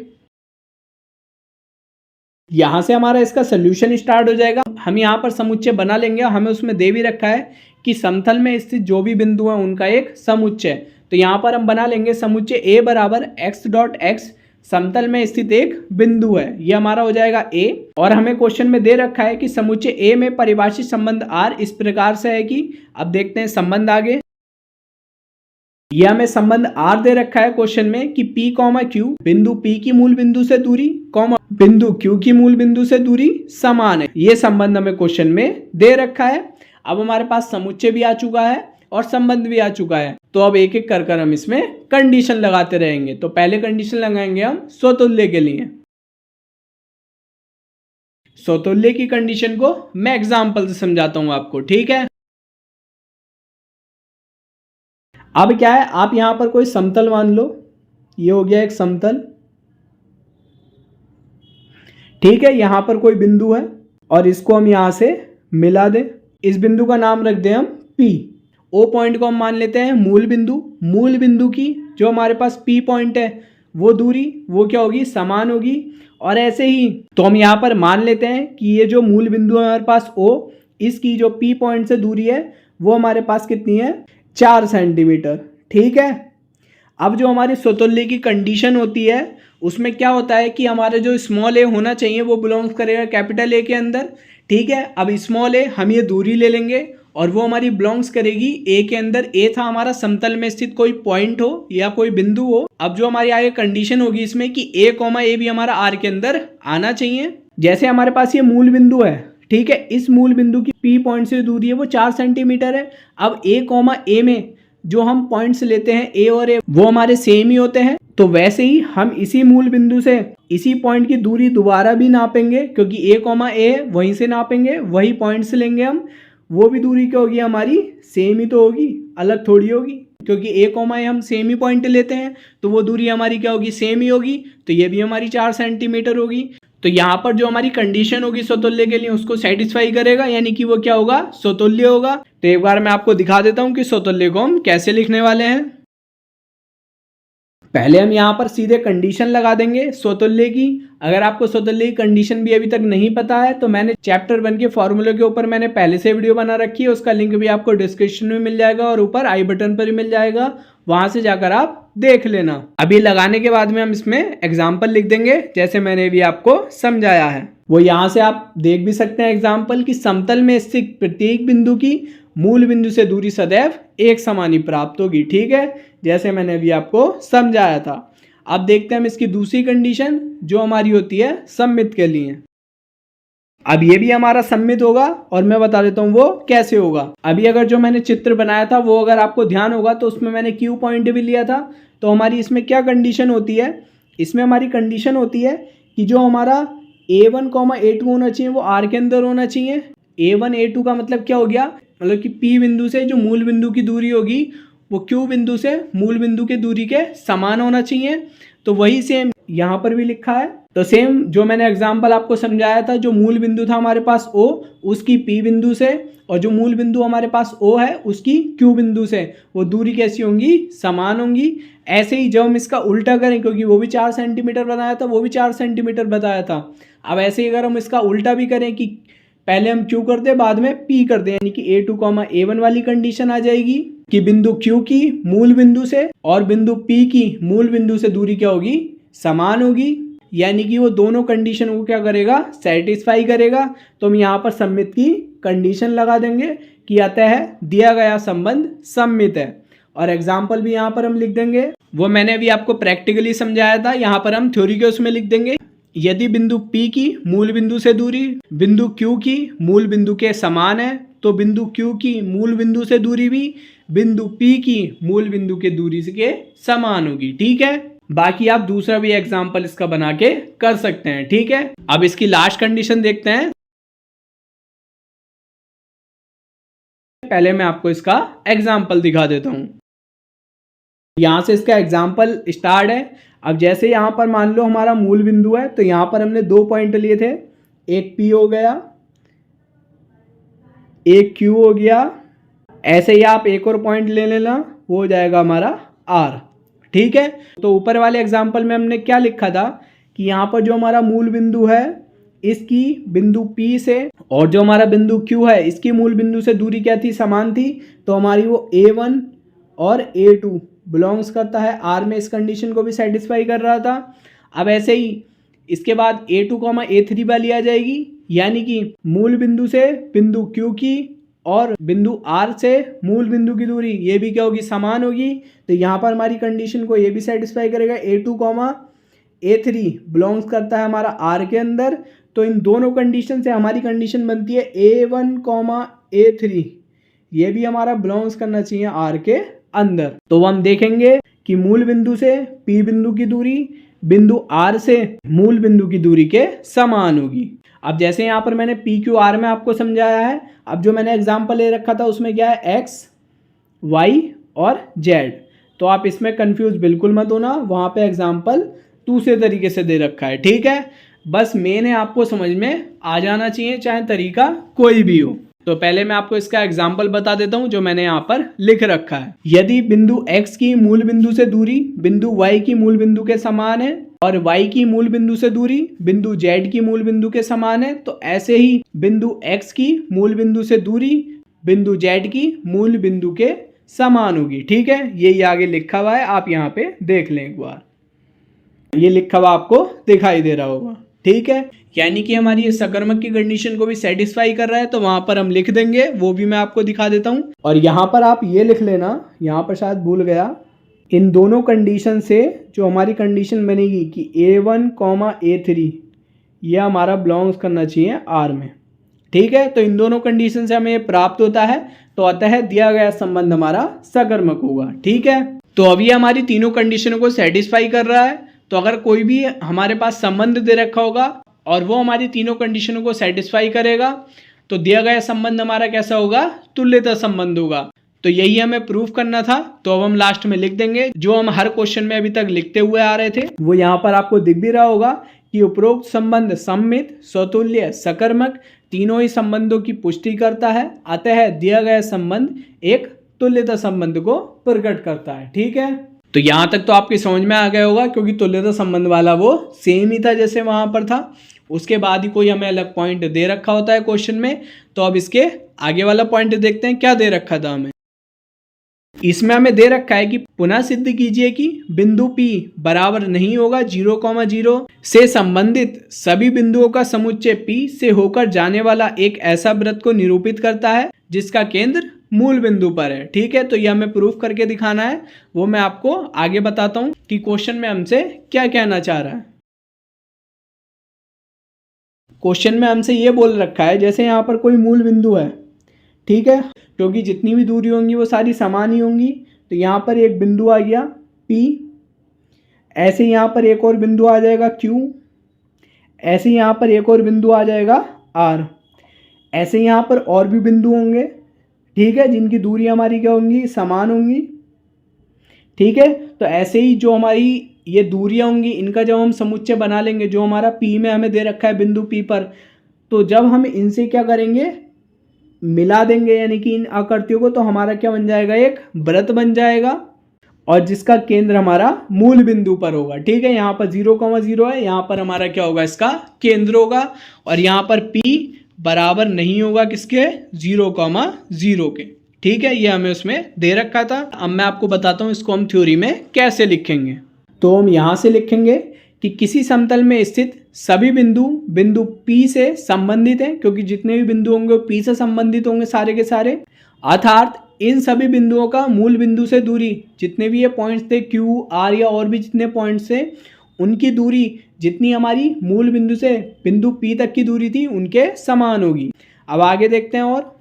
यहां से हमारा इसका सोल्यूशन स्टार्ट हो जाएगा। हम यहाँ पर समुच्चय बना लेंगे। हमें उसमें दे भी रखा है कि समतल में स्थित जो भी बिंदु है उनका एक समुच्चय। तो यहाँ पर हम बना लेंगे समुच्चय a बराबर x डॉट x समतल में स्थित एक बिंदु है, ये हमारा हो जाएगा a। और हमें क्वेश्चन में दे रखा है कि समुच्चय a में परिभाषित संबंध r इस प्रकार से है कि, अब देखते हैं संबंध आगे। यह हमें संबंध r दे रखा है क्वेश्चन में कि p, q बिंदु p की मूल बिंदु से दूरी, बिंदु q की मूल बिंदु से दूरी समान है। ये संबंध हमें क्वेश्चन में दे रखा है। अब हमारे पास समुच्चय भी आ चुका है और संबंध भी आ चुका है, तो अब एक एक कर हम इसमें कंडीशन लगाते रहेंगे। तो पहले कंडीशन लगाएंगे हम स्वतुल्य के लिए। स्वतुल्य की कंडीशन को मैं एग्जांपल से समझाता हूं आपको। ठीक है, अब क्या है, आप यहां पर कोई समतल मान लो, ये हो गया एक समतल। ठीक है, यहां पर कोई बिंदु है और इसको हम यहां से मिला दें। इस बिंदु का नाम रख दें हम P। O पॉइंट को हम मान लेते हैं मूल बिंदु। मूल बिंदु की जो हमारे पास P पॉइंट है वो दूरी वो क्या होगी, समान होगी। और ऐसे ही तो हम यहाँ पर मान लेते हैं कि ये जो मूल बिंदु है हमारे पास O, इसकी जो P पॉइंट से दूरी है वो हमारे पास कितनी है, 4 सेंटीमीटर। ठीक है, अब जो हमारी स्वतुल्य की कंडीशन होती है उसमें क्या होता है कि हमारा जो स्मॉल a होना चाहिए वो बिलोंग्स करेगा कैपिटल A के अंदर। ठीक है, अब स्मॉल a हम ये दूरी ले लेंगे और वो हमारी बिलोंग्स करेगी A के अंदर। A था हमारा समतल में स्थित कोई पॉइंट हो या कोई बिंदु हो। अब जो हमारी आगे कंडीशन होगी इसमें कि A, भी हमारा R के अंदर आना चाहिए। जैसे हमारे पास ये मूल बिंदु है, ठीक है, इस मूल बिंदु की P पॉइंट से दूरी है वो 4 सेंटीमीटर है। अब A, में जो हम पॉइंट्स लेते हैं A और A वो हमारे सेम ही होते हैं। तो वैसे ही हम इसी मूल बिंदु से इसी पॉइंट की दूरी दोबारा भी नापेंगे, क्योंकि A, वहीं से नापेंगे, वही पॉइंट्स लेंगे हम। वो भी दूरी क्या होगी हमारी, सेम ही तो होगी, अलग थोड़ी होगी, क्योंकि A, हम सेम ही पॉइंट लेते हैं तो वो दूरी हमारी क्या होगी, सेम ही होगी। तो ये भी हमारी 4 सेंटीमीटर होगी। तो यहाँ पर जो हमारी कंडीशन होगी स्वतुल्य के लिए उसको सेटिस्फाई करेगा, यानी कि वो क्या होगा, स्वतुल्य होगा। तो एक बार मैं आपको दिखा देता हूँ कि स्वतुल्य को हम कैसे लिखने वाले हैं। पहले हम यहाँ पर सीधे कंडीशन लगा देंगे स्वतुल्य की। अगर आपको स्वतुल्य की कंडीशन भी अभी तक नहीं पता है तो मैंने चैप्टर 1 के फॉर्मूले के ऊपर मैंने पहले से वीडियो बना रखी है, उसका लिंक भी आपको डिस्क्रिप्शन में मिल जाएगा और ऊपर आई बटन पर भी मिल जाएगा, वहां से जाकर आप देख लेना। अभी लगाने के बाद में हम इसमें एग्जाम्पल लिख देंगे जैसे मैंने भी आपको समझाया है। वो यहाँ से आप देख भी सकते हैं एग्जाम्पल कि समतल में स्थित प्रत्येक बिंदु की मूल बिंदु से दूरी सदैव एक समान ही प्राप्त होगी। ठीक है, जैसे मैंने अभी आपको समझाया था। अब देखते हैं हम इसकी दूसरी कंडीशन जो हमारी होती है सममित के लिए। अब ये भी हमारा सममित होगा और मैं बता देता हूँ वो कैसे होगा। अभी अगर जो मैंने चित्र बनाया था वो अगर आपको ध्यान होगा तो उसमें मैंने Q पॉइंट भी लिया था। तो हमारी इसमें क्या कंडीशन होती है, इसमें हमारी कंडीशन होती है कि जो हमारा A1, A2 होना चाहिए वो R के अंदर होना चाहिए। A1, A2 का मतलब क्या हो गया, मतलब कि P बिंदु से जो मूल बिंदु की दूरी होगी वो Q बिंदु से मूल बिंदु की दूरी के समान होना चाहिए। तो वही सेम यहाँ पर भी लिखा है। तो सेम जो मैंने एग्जाम्पल आपको समझाया था, जो मूल बिंदु था हमारे पास O उसकी P बिंदु से और जो मूल बिंदु हमारे पास O है उसकी Q बिंदु से वो दूरी कैसी होंगी, समान होंगी। ऐसे ही जब हम इसका उल्टा करें, क्योंकि वो भी 4 सेंटीमीटर बताया था, वो भी 4 सेंटीमीटर बताया था। अब ऐसे ही अगर हम इसका उल्टा भी करें कि पहले हम Q करते हैं बाद में P करते हैं, यानी कि A2, A1 वाली कंडीशन आ जाएगी कि बिंदु Q की मूल बिंदु से और बिंदु P की मूल बिंदु से दूरी क्या होगी, समान होगी। यानी कि वो दोनों कंडीशन को क्या करेगा, सेटिस्फाई करेगा। तो हम यहाँ पर सममित की कंडीशन लगा देंगे कि अतः दिया गया संबंध सममित है। और एग्जाम्पल भी यहाँ पर हम लिख देंगे, वो मैंने अभी आपको प्रैक्टिकली समझाया था, यहाँ पर हम थ्योरी के उसमें लिख देंगे। यदि बिंदु P की मूल बिंदु से दूरी बिंदु Q की मूल बिंदु के समान है तो बिंदु Q की मूल बिंदु से दूरी भी बिंदु P की मूल बिंदु के दूरी के समान होगी। ठीक है, बाकी आप दूसरा भी एग्जाम्पल इसका बना के कर सकते हैं। ठीक है, अब इसकी लास्ट कंडीशन देखते हैं। पहले मैं आपको इसका एग्जाम्पल दिखा देता हूं। यहां से इसका एग्जाम्पल स्टार्ट है। अब जैसे यहां पर मान लो हमारा मूल बिंदु है, तो यहां पर हमने 2 पॉइंट लिए थे, एक P हो गया, एक Q हो गया। ऐसे ही आप एक और पॉइंट ले लेना, वो हो जाएगा हमारा R। ठीक है, तो ऊपर वाले एग्जाम्पल में हमने क्या लिखा था कि यहाँ पर जो हमारा मूल बिंदु है इसकी बिंदु P से और जो हमारा बिंदु Q है इसकी मूल बिंदु से दूरी क्या थी, समान थी। तो हमारी वो A1 और A2 बिलोंग्स करता है R में, इस कंडीशन को भी सेटिस्फाई कर रहा था। अब ऐसे ही इसके बाद A2, A3 वाली आ जाएगी, यानी कि मूल बिंदु से बिंदु Q की और बिंदु R से मूल बिंदु की दूरी ये भी क्या होगी, समान होगी। तो यहाँ पर हमारी कंडीशन को ये भी सेटिस्फाई करेगा। A2, A3 बिलोंग्स करता है हमारा R के अंदर। तो इन दोनों कंडीशन से हमारी कंडीशन बनती है A1, A3 ये भी हमारा बिलोंग्स करना चाहिए R के अंदर। तो हम देखेंगे कि मूल बिंदु से P बिंदु की दूरी बिंदु R से मूल बिंदु की दूरी के समान होगी। अब जैसे यहाँ पर मैंने PQR में आपको समझाया है, अब जो मैंने एग्जाम्पल ले रखा था उसमें क्या है, X, Y और Z। तो आप इसमें कंफ्यूज बिल्कुल मत होना, वहाँ पे एग्जाम्पल दूसरे तरीके से दे रखा है। ठीक है, बस मेन है आपको समझ में आ जाना चाहिए, चाहे तरीका कोई भी हो। तो पहले मैं आपको इसका एग्जाम्पल बता देता हूं जो मैंने यहाँ पर लिख रखा है। यदि बिंदु X की मूल बिंदु से दूरी बिंदु Y की मूल बिंदु के समान है और Y की मूल बिंदु से दूरी बिंदु Z की मूल बिंदु के समान है, तो ऐसे ही बिंदु X की मूल बिंदु से दूरी बिंदु Z की मूल बिंदु के समान होगी। ठीक है, यही आगे लिखा हुआ है, आप यहाँ पे देख लें एक बार, ये लिखा हुआ आपको दिखाई दे रहा होगा। ठीक है, यानी कि हमारी ये सकर्मक की कंडीशन को भी सेटिस्फाई कर रहा है, तो वहां पर हम लिख देंगे, वो भी मैं आपको दिखा देता हूं। और यहाँ पर आप ये लिख लेना, यहाँ पर शायद भूल गया, इन दोनों कंडीशन से जो हमारी कंडीशन बनेगी कि A1, A3 ये हमारा बिलोंग्स करना चाहिए R में। ठीक है, तो इन दोनों कंडीशन से हमें ये प्राप्त होता है, तो अतः दिया गया संबंध हमारा सकर्मक होगा। ठीक है, तो अभी हमारी तीनों कंडीशनों को सेटिस्फाई कर रहा है। तो अगर कोई भी हमारे पास संबंध दे रखा होगा और वो हमारी तीनों कंडीशनों को सेटिस्फाई करेगा, तो दिया गया संबंध हमारा कैसा होगा, तुल्यता संबंध होगा। तो यही हमें प्रूफ करना था, तो अब हम लास्ट में लिख देंगे जो हम हर क्वेश्चन में अभी तक लिखते हुए आ रहे थे, वो यहाँ पर आपको दिख भी रहा होगा कि उपरोक्त संबंध सममित, स्वतुल्य, सकर्मक तीनों ही संबंधों की पुष्टि करता है, अतः दिया गया संबंध एक तुल्यता संबंध को प्रकट करता है। ठीक है, तो यहाँ तक तो आपकी समझ में आ गया होगा, क्योंकि तुल्यता संबंध वाला वो सेम ही था जैसे वहां पर था, उसके बाद ही कोई हमें अलग पॉइंट दे रखा होता है क्वेश्चन में। तो अब इसके आगे वाला पॉइंट देखते हैं, क्या दे रखा था हमें। इसमें हमें दे रखा है कि पुनः सिद्ध कीजिए कि बिंदु P बराबर नहीं होगा 0,0 से संबंधित सभी बिंदुओं का समुच्चय P से होकर जाने वाला एक ऐसा वृत्त को निरूपित करता है जिसका केंद्र मूल बिंदु पर है। ठीक है, तो ये हमें प्रूफ करके दिखाना है, वो मैं आपको आगे बताता हूं कि क्वेश्चन में हमसे क्या कहना चाह रहा है। क्वेश्चन में हमसे ये बोल रखा है, जैसे यहाँ पर कोई मूल बिंदु है, ठीक है, क्योंकि जितनी भी दूरी होंगी वो सारी समान ही होंगी। तो यहाँ पर एक बिंदु आ गया P, ऐसे यहाँ पर एक और बिंदु आ जाएगा Q, ऐसे यहाँ पर एक और बिंदु आ जाएगा R, ऐसे यहाँ पर और भी बिंदु होंगे, ठीक है, जिनकी दूरी हमारी क्या होंगी, समान होंगी। ठीक है, तो ऐसे ही जो हमारी ये दूरियां होंगी इनका जब हम समुच्चय बना लेंगे, जो हमारा P में हमें दे रखा है बिंदु P पर, तो जब हम इनसे क्या करेंगे, मिला देंगे, यानी कि इन आकृतियों को, तो हमारा क्या बन जाएगा, एक वृत्त बन जाएगा, और जिसका केंद्र हमारा मूल बिंदु पर होगा। ठीक है, यहाँ पर 0,0 है, यहाँ पर हमारा क्या होगा, इसका केंद्र होगा, और यहाँ पर P बराबर नहीं होगा किसके, 0,0 के। ठीक है, ये हमें उसमें दे रखा था। अब मैं आपको बताता हूँ इसको हम थ्योरी में कैसे लिखेंगे। तो हम यहाँ से लिखेंगे कि किसी समतल में स्थित सभी बिंदु P से संबंधित हैं, क्योंकि जितने भी बिंदु होंगे वो P से संबंधित होंगे सारे के सारे, अर्थात इन सभी बिंदुओं का मूल बिंदु से दूरी, जितने भी ये पॉइंट्स थे Q, R या और भी जितने पॉइंट्स थे, उनकी दूरी जितनी हमारी मूल बिंदु से बिंदु P तक की दूरी थी उनके समान होगी। अब आगे देखते हैं और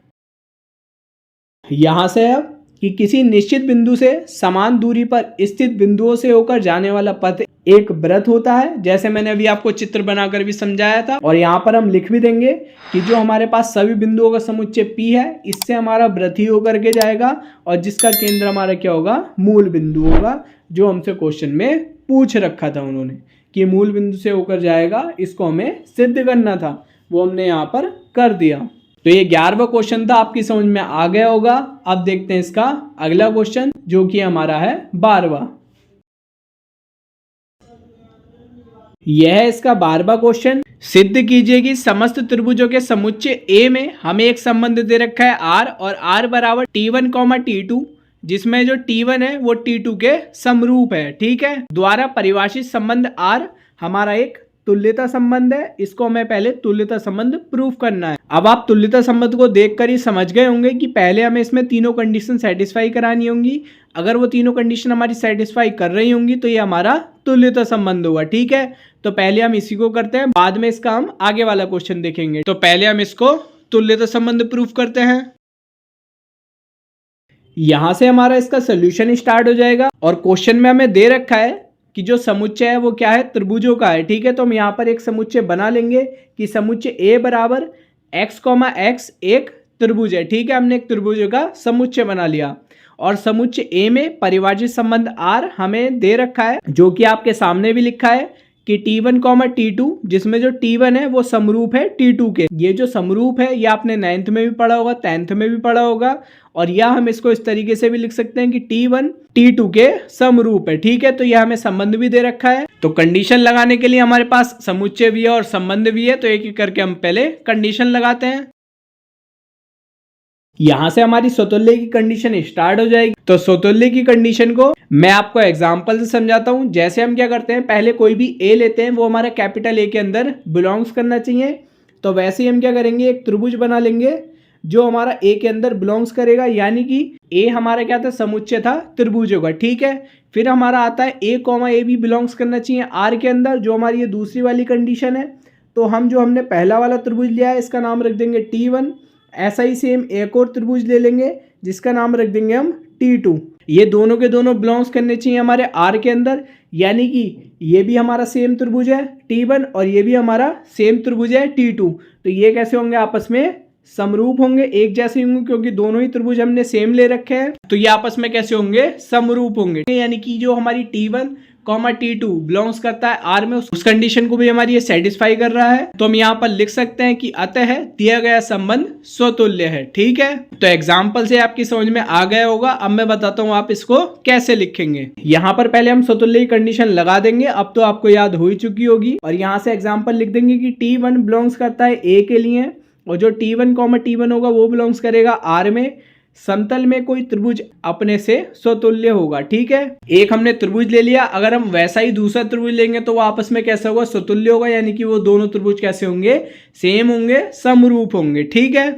यहाँ से अब कि किसी निश्चित बिंदु से समान दूरी पर स्थित बिंदुओं से होकर जाने वाला पथ एक वृत्त होता है। जैसे मैंने अभी आपको चित्र बनाकर भी समझाया था, और यहाँ पर हम लिख भी देंगे कि जो हमारे पास सभी बिंदुओं का समुच्चय P है, इससे हमारा वृत्त ही होकर के जाएगा और जिसका केंद्र हमारा क्या होगा, मूल बिंदु होगा, जो हमसे क्वेश्चन में पूछ रखा था उन्होंने कि मूल बिंदु से होकर जाएगा। इसको हमें सिद्ध करना था, वो हमने यहाँ पर कर दिया। तो ये 11वां क्वेश्चन था, आपकी समझ में आ गया होगा। अब देखते हैं इसका अगला क्वेश्चन, जो कि हमारा है 12वां। यह है इसका 12वां क्वेश्चन। सिद्ध कीजिए कि समस्त त्रिभुजों के समुच्चय A में हमें एक संबंध दे रखा है R, और R बराबर T1, T2, जिसमें जो T1 है वो T2 के समरूप है। ठीक है, द्वारा परिभाषित संबंध R हमारा एक तुल्यता संबंध है। इसको हमें पहले तुल्यता संबंध प्रूफ करना है। अब आप तुल्यता संबंध को देखकर ही समझ गए होंगे कि पहले हमें इसमें तीनों कंडीशन सेटिस्फाई करानी होंगी। अगर वो तीनों कंडीशन हमारी सेटिस्फाई कर रही होंगी तो ये हमारा तुल्यता संबंध होगा। ठीक है, तो पहले हम इसी को करते हैं, बाद में इसका हम आगे वाला क्वेश्चन देखेंगे। तो पहले हम इसको तुल्यता संबंध प्रूफ करते हैं। यहां से हमारा इसका सोल्यूशन स्टार्ट हो जाएगा, और क्वेश्चन में हमें दे रखा है कि जो समुच्चय है वो क्या है, त्रिभुजों का है। ठीक है, तो हम यहाँ पर एक समुच्चय बना लेंगे कि समुच्चय A बराबर x, x एक त्रिभुज है। ठीक है, हमने एक त्रिभुज का समुच्चय बना लिया, और समुच्चय A में परिभाषित संबंध R हमें दे रखा है, जो कि आपके सामने भी लिखा है कि T1, T2, जिसमें जो T1 है वो समरूप है T2 के। ये जो समरूप है ये आपने 9th में भी पढ़ा होगा, 10th में भी पढ़ा होगा, और या हम इसको इस तरीके से भी लिख सकते हैं कि T1 T2 के समरूप है। ठीक है, तो यह हमें संबंध भी दे रखा है। तो कंडीशन लगाने के लिए हमारे पास समुच्चय भी है और संबंध भी है, तो एक एक करके हम पहले कंडीशन लगाते हैं। यहां से हमारी स्वतुल्य की कंडीशन स्टार्ट हो जाएगी। तो स्वतुल्य की कंडीशन को मैं आपको एग्जांपल से समझाता हूं। जैसे हम क्या करते हैं, पहले कोई भी ए लेते हैं, वो हमारा कैपिटल ए के अंदर बिलोंग्स करना चाहिए। तो वैसे ही हम क्या करेंगे, एक त्रिभुज बना लेंगे जो हमारा ए के अंदर बिलोंग्स करेगा, यानी कि ए हमारा क्या था, समुच्चय था त्रिभुजों का। ठीक है, फिर हमारा आता है ए भी बिलोंग्स करना चाहिए आर के अंदर, जो हमारी ये दूसरी वाली कंडीशन है। तो हम जो हमने पहला वाला त्रिभुज लिया है इसका नाम रख देंगे T1। ऐसा ही सेम एक और त्रिभुज ले लेंगे जिसका नाम रख देंगे हम T2। ये दोनों के दोनों बिलोंग्स करने चाहिए हमारे R के अंदर, यानी कि ये भी हमारा सेम त्रिभुज है T1 और ये भी हमारा सेम त्रिभुज है T2। तो ये कैसे होंगे, आपस में समरूप होंगे, एक जैसे होंगे, क्योंकि दोनों ही त्रिभुज हमने सेम ले रखे हैं। तो ये आपस में कैसे होंगे, समरूप होंगे। यानी कि जो हमारी T1, T2 बिलोंग्स करता है R में, उस कंडीशन को भी हमारी ये सेटिस्फाई कर रहा है। तो हम यहाँ पर लिख सकते हैं कि अतः दिया गया संबंध स्वतुल्य है। ठीक है, तो एग्जाम्पल से आपकी समझ में आ गया होगा। अब मैं बताता हूँ आप इसको कैसे लिखेंगे। यहाँ पर पहले हम स्वतुल्य की कंडीशन लगा देंगे, अब तो आपको याद हो ही चुकी होगी, और यहाँ से एग्जाम्पल लिख देंगे कि T1 बिलोंग्स करता है A के लिए, और जो T1, T1 होगा वो बिलोंग्स करेगा R में। समतल में कोई त्रिभुज अपने से स्वतुल्य होगा। ठीक है, एक हमने त्रिभुज ले लिया, अगर हम वैसा ही दूसरा त्रिभुज लेंगे तो वो आपस में कैसा होगा, स्वतुल्य होगा, यानी कि वो दोनों त्रिभुज कैसे होंगे, सेम होंगे, समरूप होंगे। ठीक है,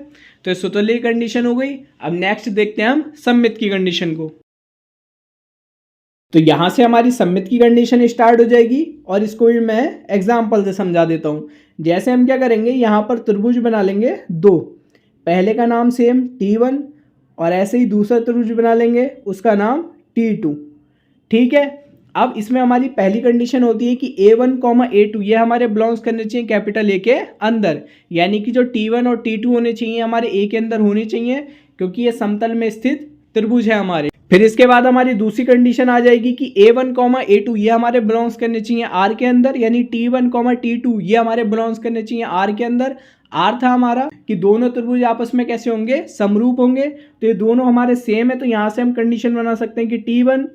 तो स्वतुल्य की कंडीशन हो गई। अब नेक्स्ट देखते हैं हम सममित की कंडीशन को। तो यहां से हमारी सममित की कंडीशन स्टार्ट हो जाएगी, और इसको भी मैं एग्जाम्पल से समझा देता हूं। जैसे हम क्या करेंगे, यहाँ पर त्रिभुज बना लेंगे दो, पहले का नाम सेम T1, और ऐसे ही दूसरा त्रिभुज बना लेंगे उसका नाम T2। ठीक है, अब इसमें हमारी पहली कंडीशन होती है कि A1, A2 ये हमारे बिलोंग्स करने चाहिए कैपिटल A के अंदर, यानी कि जो T1 और T2 होने चाहिए हमारे A के अंदर होने चाहिए, क्योंकि ये समतल में स्थित त्रिभुज है हमारे। फिर इसके बाद हमारी दूसरी कंडीशन आ जाएगी कि A1, A2 ये हमारे बिलोंग्स करने चाहिए R के अंदर, यानी T1, T2 ये हमारे बिलोंग्स करने चाहिए R के अंदर। R था हमारा कि दोनों त्रिभुज आपस में कैसे होंगे, समरूप होंगे। तो ये दोनों हमारे सेम है, तो यहाँ से हम कंडीशन बना सकते हैं कि T1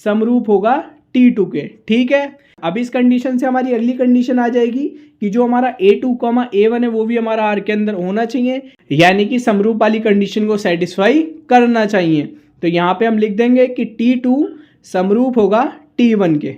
समरूप होगा T2 के। ठीक है, अब इस कंडीशन से हमारी अगली कंडीशन आ जाएगी कि जो हमारा A2, A1 है वो भी हमारा R के अंदर होना चाहिए, यानी कि समरूप वाली कंडीशन को सेटिस्फाई करना चाहिए। तो यहाँ पे हम लिख देंगे कि T2 समरूप होगा T1 के।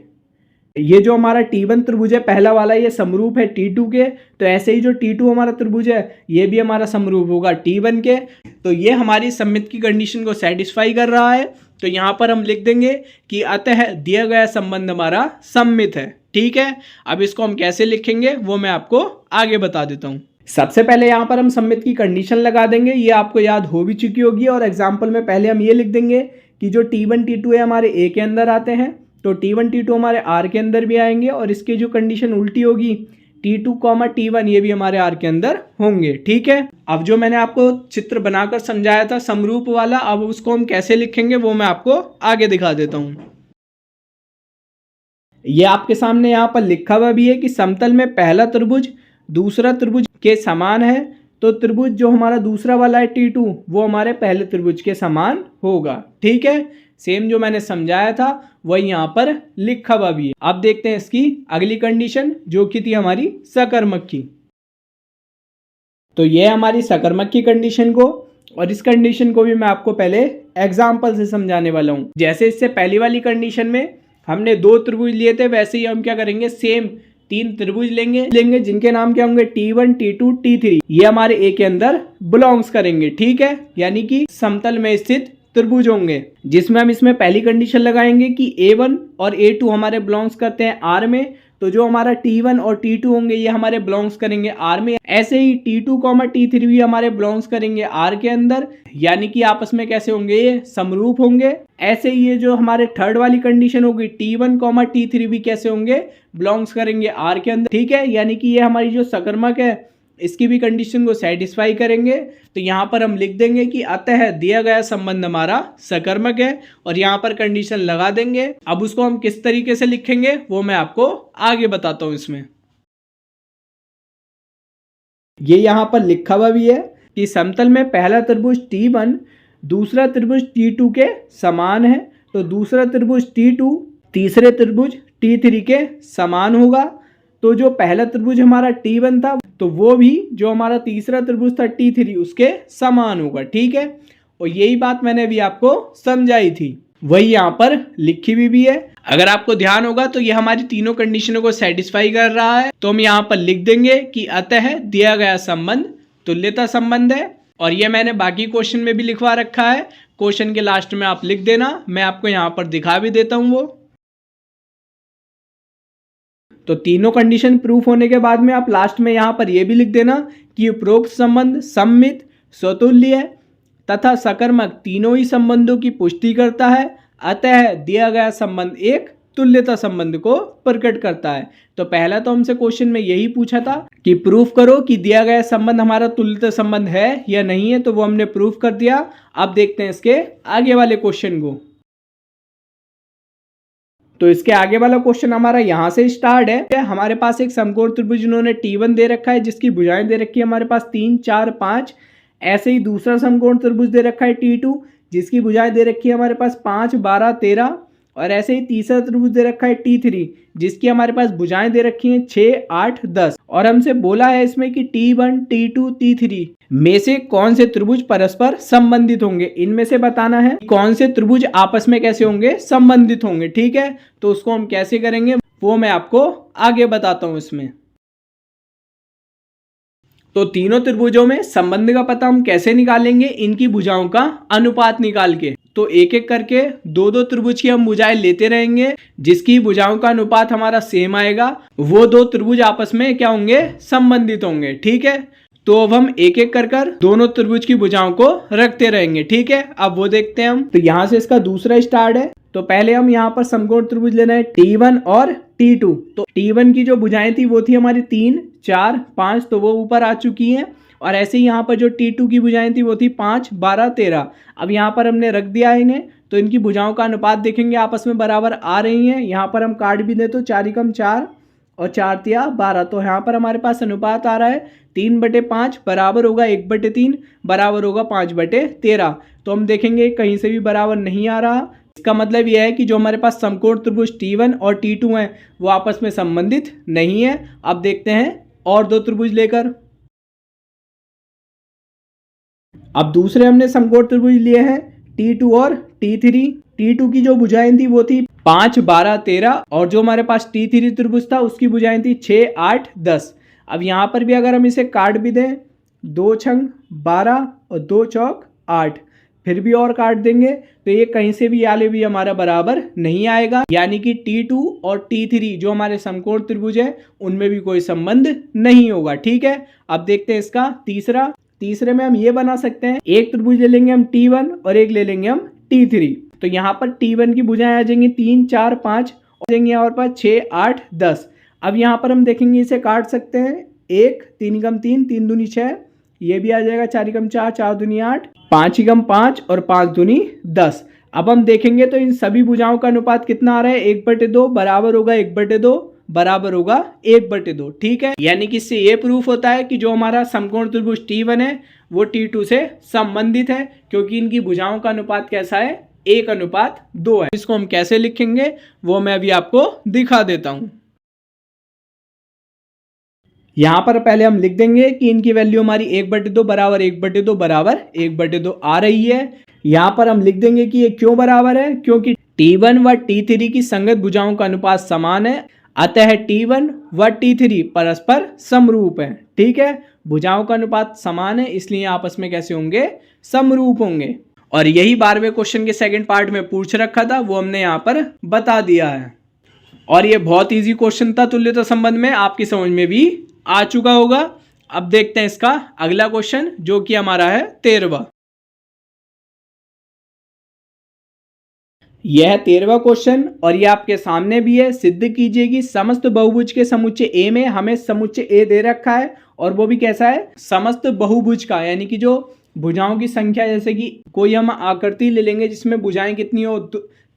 ये जो हमारा T1 त्रिभुज है पहला वाला, ये समरूप है T2 के, तो ऐसे ही जो T2 हमारा त्रिभुज है ये भी हमारा समरूप होगा T1 के। तो ये हमारी सममित की कंडीशन को सेटिस्फाई कर रहा है। तो यहाँ पर हम लिख देंगे कि अतः दिया गया संबंध हमारा सममित है। ठीक है, अब इसको हम कैसे लिखेंगे वो मैं आपको आगे बता देता हूँ। सबसे पहले यहाँ पर हम सममित की कंडीशन लगा देंगे, ये आपको याद हो भी चुकी होगी। और एग्जाम्पल में पहले हम ये लिख देंगे कि जो T1 T2 है हमारे A के अंदर आते हैं, तो T1 T2 हमारे R के अंदर भी आएंगे, और इसकी जो कंडीशन उल्टी होगी T2, T1 ये भी हमारे R के अंदर होंगे। ठीक है, अब जो मैंने आपको चित्र बनाकर समझाया था समरूप वाला, अब उसको हम कैसे लिखेंगे वो मैं आपको आगे दिखा देता हूँ। ये आपके सामने यहाँ पर लिखा हुआ भी है कि समतल में पहला त्रिभुज दूसरा त्रिभुज के समान है, तो त्रिभुज जो हमारा दूसरा वाला है T2 वो हमारे पहले त्रिभुज के समान होगा। ठीक है, सेम जो मैंने समझाया था वही यहाँ पर लिखा हुआ भी है। अब देखते हैं इसकी अगली कंडीशन जो कि थी हमारी सकर्मक की। तो ये हमारी सकर्मक की कंडीशन को, और इस कंडीशन को भी मैं आपको पहले एग्जाम्पल से समझाने वाला हूँ। जैसे इससे पहली वाली कंडीशन में हमने 2 त्रिभुज लिए थे, वैसे ही हम क्या करेंगे, सेम 3 त्रिभुज लेंगे जिनके नाम क्या होंगे T1 T2 T3, ये हमारे A के अंदर बिलोंग्स करेंगे। ठीक है, यानी कि समतल में स्थित त्रिभुज होंगे, जिसमें हम इसमें पहली कंडीशन लगाएंगे कि A1 और A2 हमारे बिलोंग्स करते हैं R में, तो जो हमारा T1 और T2 होंगे ये हमारे बिलोंग्स करेंगे R में। ऐसे ही T2, T3 भी हमारे बिलोंग्स करेंगे R के अंदर, यानी कि आपस में कैसे होंगे, ये समरूप होंगे। ऐसे ही ये जो हमारे थर्ड वाली कंडीशन होगी T1, T3 भी कैसे होंगे, बिलोंग्स करेंगे R के अंदर। ठीक है, यानी कि ये हमारी जो सकर्मक है इसकी भी कंडीशन को सेटिस्फाई करेंगे। तो यहाँ पर हम लिख देंगे कि अतः दिया गया संबंध हमारा सकर्मक है, और यहाँ पर कंडीशन लगा देंगे। अब उसको हम किस तरीके से लिखेंगे वो मैं आपको आगे बताता हूँ। इसमें ये यहाँ पर लिखा हुआ भी है कि समतल में पहला त्रिभुज T1 दूसरा त्रिभुज T2 के समान है, तो दूसरा त्रिभुज T2 तीसरे त्रिभुज T3 के समान होगा। तो जो पहला त्रिभुज हमारा T1 था तो वो भी जो हमारा तीसरा त्रिभुज था T3 उसके समान होगा। ठीक है, और यही बात मैंने अभी आपको समझाई थी, वही यहाँ पर लिखी हुई भी है। अगर आपको ध्यान होगा तो ये हमारी तीनों कंडीशनों को सेटिस्फाई कर रहा है। तो हम यहाँ पर लिख देंगे कि अतः दिया गया संबंध तुल्यता संबंध है, और ये मैंने बाकी क्वेश्चन में भी लिखवा रखा है। क्वेश्चन के लास्ट में आप लिख देना, मैं आपको यहाँ पर दिखा भी देता हूँ वो। तो तीनों कंडीशन प्रूफ होने के बाद में आप लास्ट में यहाँ पर यह भी लिख देना कि उपरोक्त संबंध सममित, स्वतुल्य तथा सकर्मक तीनों ही संबंधों की पुष्टि करता है, अतः दिया गया संबंध एक तुल्यता संबंध को प्रकट करता है। तो पहला तो हमसे क्वेश्चन में यही पूछा था कि प्रूफ करो कि दिया गया संबंध हमारा तुल्यता संबंध है या नहीं है, तो वो हमने प्रूफ कर दिया। अब देखते हैं इसके आगे वाले क्वेश्चन को। तो इसके आगे वाला क्वेश्चन हमारा यहाँ से स्टार्ट है। हमारे पास एक समकोण त्रिभुज इन्होंने T1 दे रखा है, जिसकी भुजाएं दे रखी है हमारे पास 3, 4, 5। ऐसे ही दूसरा समकोण त्रिभुज दे रखा है T2, जिसकी भुजाएं दे रखी है हमारे पास 5, 12, 13। और ऐसे ही तीसरा त्रिभुज दे रखा है T3, जिसकी हमारे पास भुजाएं दे रखी हैं 6, 8, 10। और हमसे बोला है इसमें कि T1, T2, T3 में से कौन से त्रिभुज परस्पर संबंधित होंगे। इनमें से बताना है कौन से त्रिभुज आपस में कैसे होंगे, संबंधित होंगे। ठीक है, तो उसको हम कैसे करेंगे वो मैं आपको आगे बताता हूं इसमें। तो तीनों त्रिभुजों में संबंध का पता हम कैसे निकालेंगे, इनकी भुजाओं का अनुपात निकाल के। तो एक एक करके दो दो त्रिभुज की हम भुजाएं लेते रहेंगे, जिसकी भुजाओं का अनुपात हमारा सेम आएगा। वो दो त्रिभुज आपस में क्या होंगे, संबंधित होंगे। ठीक है, तो अब हम एक एक कर दोनों त्रिभुज की भुजाओं को रखते रहेंगे। ठीक है, अब वो देखते हैं हम। तो यहाँ से इसका दूसरा स्टार्ट है। तो पहले हम यहाँ पर समकोण त्रिभुज लेना है T1 और T2। तो T1 की जो भुजाएं थी वो थी हमारी 3, 4, 5, तो वो ऊपर आ चुकी हैं। और ऐसे ही यहाँ पर जो T2 की भुजाएं थी वो थी 5, 12, 13। अब यहाँ पर हमने रख दिया है इन्हें, तो इनकी भुजाओं का अनुपात देखेंगे आपस में बराबर आ रही हैं। यहाँ पर हम काट भी दें तो 4 एकम 4 और 4 तिया 12। तो यहाँ पर हमारे पास अनुपात आ रहा है 3/5 बराबर होगा 1/3 बराबर होगा 5/13। तो हम देखेंगे कहीं से भी बराबर नहीं आ रहा। इसका मतलब यह है कि जो हमारे पास समकोण त्रिभुज T1 और T2 हैं वो आपस में संबंधित नहीं है। अब देखते हैं और दो त्रिभुज लेकर। अब दूसरे हमने समकोण त्रिभुज लिए हैं T2 और T3। T2 की जो भुजाएं थी वो थी 5, 12, 13 और जो हमारे पास T3 त्रिभुज था उसकी भुजाएं थी 6, 8, 10। अब यहाँ पर भी अगर हम इसे काट भी दें 2 छंग 12 और 2 चौक 8, फिर भी और काट देंगे तो ये कहीं से भी आले भी हमारा बराबर नहीं आएगा, यानी कि T2 और T3 जो हमारे समकोण त्रिभुज है उनमें भी कोई संबंध नहीं होगा। ठीक है, अब देखते हैं इसका तीसरे में हम ये बना सकते हैं, एक त्रिभुज ले लेंगे हम T1 और एक ले लेंगे हम T3। तो यहाँ पर T1 की भुजाएं आ जाएंगी 3, 4, 5 और जाएंगे यहाँ पर 6, 8, 10। अब यहाँ पर हम देखेंगे इसे काट सकते हैं, 1, 3 एकम 3, 3 दूनी 6, ये भी आ जाएगा 4 एकम 4, 4 दूनी 8, 5 एकम 5 और 5 दूनी 10। अब हम देखेंगे तो इन सभी भुजाओं का अनुपात कितना आ रहा है, 1/2 बराबर होगा 1/2 बराबर होगा 1/2। ठीक है, यानी कि इससे ये प्रूफ होता है कि जो हमारा समकोण त्रिभुज T1 है वो T2 से संबंधित है, क्योंकि इनकी भुजाओं का अनुपात कैसा है, 1/2 है। इसको हम कैसे लिखेंगे वो मैं अभी आपको दिखा देता हूं। यहां पर पहले हम लिख देंगे कि इनकी वैल्यू हमारी 1/2 बराबर 1/2 बराबर 1/2 आ रही है। यहां पर हम लिख देंगे कि ये क्यों बराबर है, क्योंकि T1 व T3 की संगत भुजाओं का अनुपात समान है, अतः T1 व T3 परस्पर समरूप है। ठीक है, भुजाओं का अनुपात समान है इसलिए आपस में कैसे होंगे, समरूप होंगे। और यही 12वें क्वेश्चन के सेकंड पार्ट में पूछ रखा था, वो हमने यहाँ पर बता दिया है। और ये बहुत इजी क्वेश्चन था, तुल्यता संबंध में आपकी समझ में भी आ चुका होगा। अब देखते हैं इसका अगला क्वेश्चन जो कि हमारा है 13वां। यह है 13वां क्वेश्चन और ये आपके सामने भी है। सिद्ध कीजिए कि समस्त बहुभुज के समुच्चय ए में हमें समुच्चय ए दे रखा है और वो भी कैसा है, समस्त बहुभुज का, यानी कि जो भुजाओं की संख्या, जैसे कि कोई हम आकृति ले लेंगे जिसमें भुजाएं कितनी हो,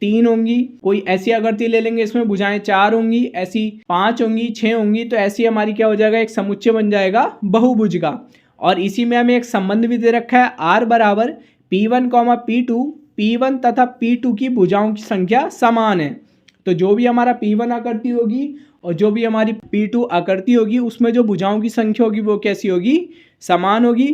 3 होंगी, कोई ऐसी आकृति ले लेंगे इसमें भुजाएं 4 होंगी, ऐसी 5 होंगी, 6 होंगी, तो ऐसी हमारी क्या हो जाएगा, एक समुच्चय बन जाएगा बहुभुज का। और इसी में हमें एक संबंध भी दे रखा है, R बराबर P1, P2, P1 तथा P2 की भुजाओं की संख्या समान है। तो जो भी हमारा P1 आकृति होगी और जो भी हमारी P2 आकृति होगी उसमें जो भुजाओं की संख्या होगी वो कैसी होगी, समान होगी।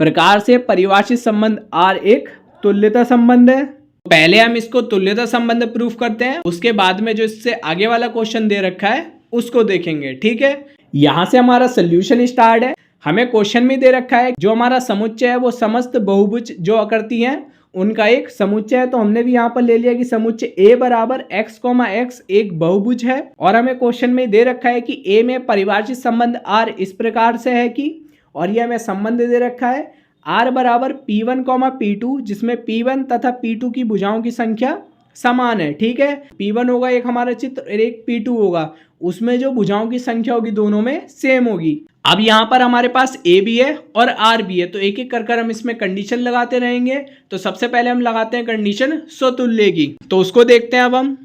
प्रकार से परिभाषित संबंध R एक तुल्यता संबंध है। पहले हम इसको तुल्यता संबंध प्रूफ करते हैं, उसके बाद में जो इससे आगे वाला क्वेश्चन दे रखा है उसको देखेंगे। ठीक है, यहां से हमारा सोल्यूशन स्टार्ट है। हमें क्वेश्चन में दे रखा है जो हमारा समुच्चय है वो समस्त बहुभुज जो आकृति हैं उनका एक समुच्चय है। तो हमने भी यहाँ पर ले लिया कि समुच्चय A बराबर x, x एक बहुभुज है। और हमें क्वेश्चन में दे रखा है कि A में परिभाषित संबंध R इस प्रकार से है कि, और यह हमें संबंध दे रखा है R बराबर P1, P2 जिसमें P1 तथा P2 की भुजाओं की संख्या समान है। ठीक है, P1 होगा एक हमारा चित्र और एक P2 होगा, उसमें जो भुजाओं की संख्या होगी दोनों में सेम होगी। अब यहाँ पर हमारे पास A भी है और R भी है, तो एक एक कर हम इसमें कंडीशन लगाते रहेंगे। तो सबसे पहले हम लगाते हैं कंडीशन स्वतुल्य की, तो उसको देखते हैं अब हम।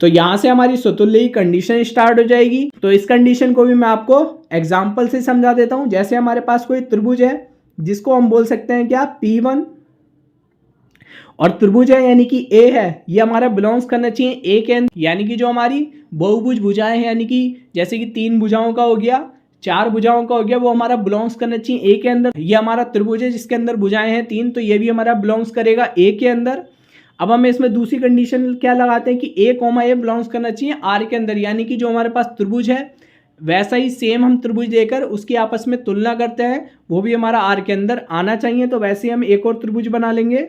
तो यहां से हमारी स्वतुल्य की कंडीशन स्टार्ट हो जाएगी। तो इस कंडीशन को भी मैं आपको एग्जांपल से समझा देता हूं। जैसे हमारे पास कोई त्रिभुज है जिसको हम बोल सकते हैं क्या, P1, और त्रिभुज है यानी कि A है, ये हमारा बिलोंग्स करना चाहिए A के अंदर, यानी कि जो हमारी बहुभुज भुजाएं हैं, यानी कि जैसे कि 3 भुजाओं का हो गया, 4 भुजाओं का हो गया, वो हमारा बिलोंग्स करना चाहिए A के अंदर। ये हमारा त्रिभुज है जिसके अंदर भुजाएं हैं 3, तो ये भी हमारा बिलोंग्स करेगा A के अंदर। अब हम इसमें दूसरी कंडीशन क्या लगाते हैं कि A, A बिलोंग्स करना चाहिए R के अंदर, यानी कि जो हमारे पास त्रिभुज है वैसा ही सेम हम त्रिभुज देकर उसकी आपस में तुलना करते हैं, वो भी हमारा R के अंदर आना चाहिए। तो वैसे ही हम एक और त्रिभुज बना लेंगे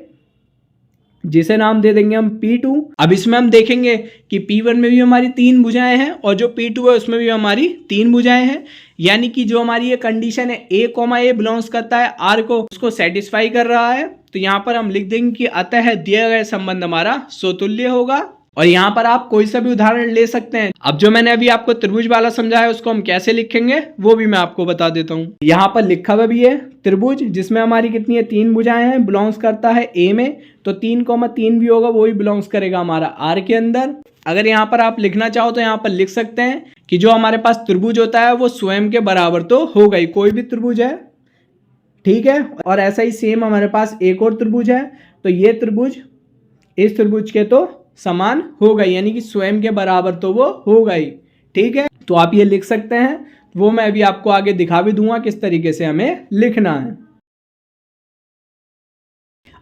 जिसे नाम दे देंगे हम P2। अब इसमें हम देखेंगे कि P1 में भी हमारी 3 भुजाएं हैं और जो P2 है उसमें भी हमारी 3 भुजाएं हैं, यानी कि जो हमारी ये कंडीशन है A, A बिलोंग्स करता है R को, उसको सेटिस्फाई कर रहा है। तो यहाँ पर हम लिख देंगे कि अतः दिया गया संबंध हमारा स्वतुल्य होगा। और यहाँ पर आप कोई सा भी उदाहरण ले सकते हैं। अब जो मैंने अभी आपको त्रिभुज वाला समझाया उसको हम कैसे लिखेंगे वो भी मैं आपको बता देता हूँ। यहाँ पर लिखा हुआ भी है त्रिभुज जिसमें हमारी कितनी है, 3 भुजाएं हैं, बिलोंग्स करता है A में, तो 3,3 भी होगा, वो भी बिलोंग्स करेगा हमारा R के अंदर। अगर यहाँ पर आप लिखना चाहो तो यहाँ पर लिख सकते हैं कि जो हमारे पास त्रिभुज होता है वो स्वयं के बराबर तो होगा ही, कोई भी त्रिभुज है। ठीक है, और ऐसा ही सेम हमारे पास एक और त्रिभुज है, तो ये त्रिभुज इस त्रिभुज के तो समान होगा, यानी कि स्वयं के बराबर तो वो होगा ही। ठीक है, तो आप ये लिख सकते हैं, वो मैं अभी आपको आगे दिखा भी दूंगा किस तरीके से हमें लिखना है।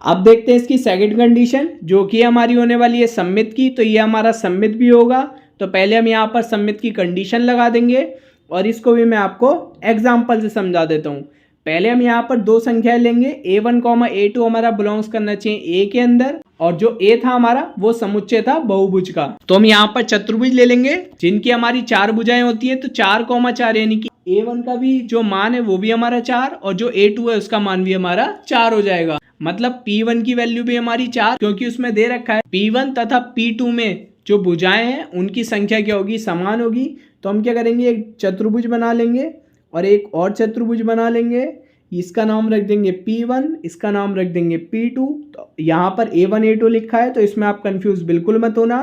अब देखते हैं इसकी सेकंड कंडीशन जो कि हमारी होने वाली है सममित की। तो ये हमारा सममित भी होगा। तो पहले हम यहाँ पर सममित की कंडीशन लगा देंगे और इसको भी मैं आपको एग्जाम्पल से समझा देता हूँ। पहले हम यहाँ पर दो संख्याएं लेंगे, a1, a2 हमारा बिलोंग्स करना चाहिए a के अंदर, और जो a था हमारा वो समुच्चय था बहुभुज का। तो हम यहाँ पर चतुर्भुज ले लेंगे जिनकी हमारी 4 भुजाएं होती है। तो 4,4 यानी कि a1 का भी जो मान है वो भी हमारा 4 और जो a2 है उसका मान भी हमारा 4 हो जाएगा। मतलब p1 की वैल्यू भी हमारी 4, क्योंकि उसमें दे रखा है p1 तथा p2 में जो भुजाएं हैं उनकी संख्या क्या होगी, समान होगी। तो हम क्या करेंगे, एक चतुर्भुज बना लेंगे और एक और चतुर्भुज बना लेंगे। इसका नाम रख देंगे P1, इसका नाम रख देंगे P2। तो यहाँ पर A1 A2 लिखा है तो इसमें आप कंफ्यूज बिल्कुल मत होना।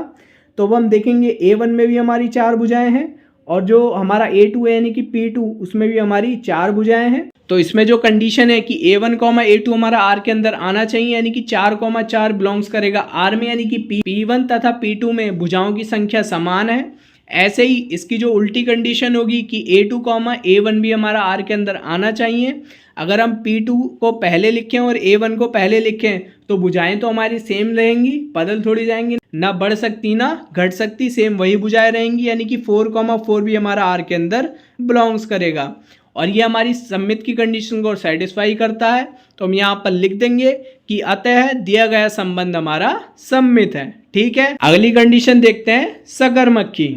तो वो हम देखेंगे A1 में भी हमारी 4 भुजाएं हैं और जो हमारा A2 है यानी कि P2 उसमें भी हमारी 4 भुजाएं हैं। तो इसमें जो कंडीशन है कि A1, A2 हमारा R के अंदर आना चाहिए, यानी कि 4,4 बिलोंग्स करेगा R में, यानी कि P1 तथा P2 में भुजाओं की संख्या समान है। ऐसे ही इसकी जो उल्टी कंडीशन होगी कि A2, A1 भी हमारा R के अंदर आना चाहिए। अगर हम P2 को पहले लिखें और A1 को पहले लिखें तो भुजाएं तो हमारी सेम रहेंगी, बदल थोड़ी जाएंगी, ना बढ़ सकती ना घट सकती, सेम वही भुजाएं रहेंगी। यानी कि 4,4 भी हमारा R के अंदर बिलोंग्स करेगा और ये हमारी सममित की कंडीशन को सेटिस्फाई करता है। तो हम यहाँ पर लिख देंगे कि अतः दिया गया संबंध हमारा सममित है। ठीक है, अगली कंडीशन देखते हैं सकर्मक की।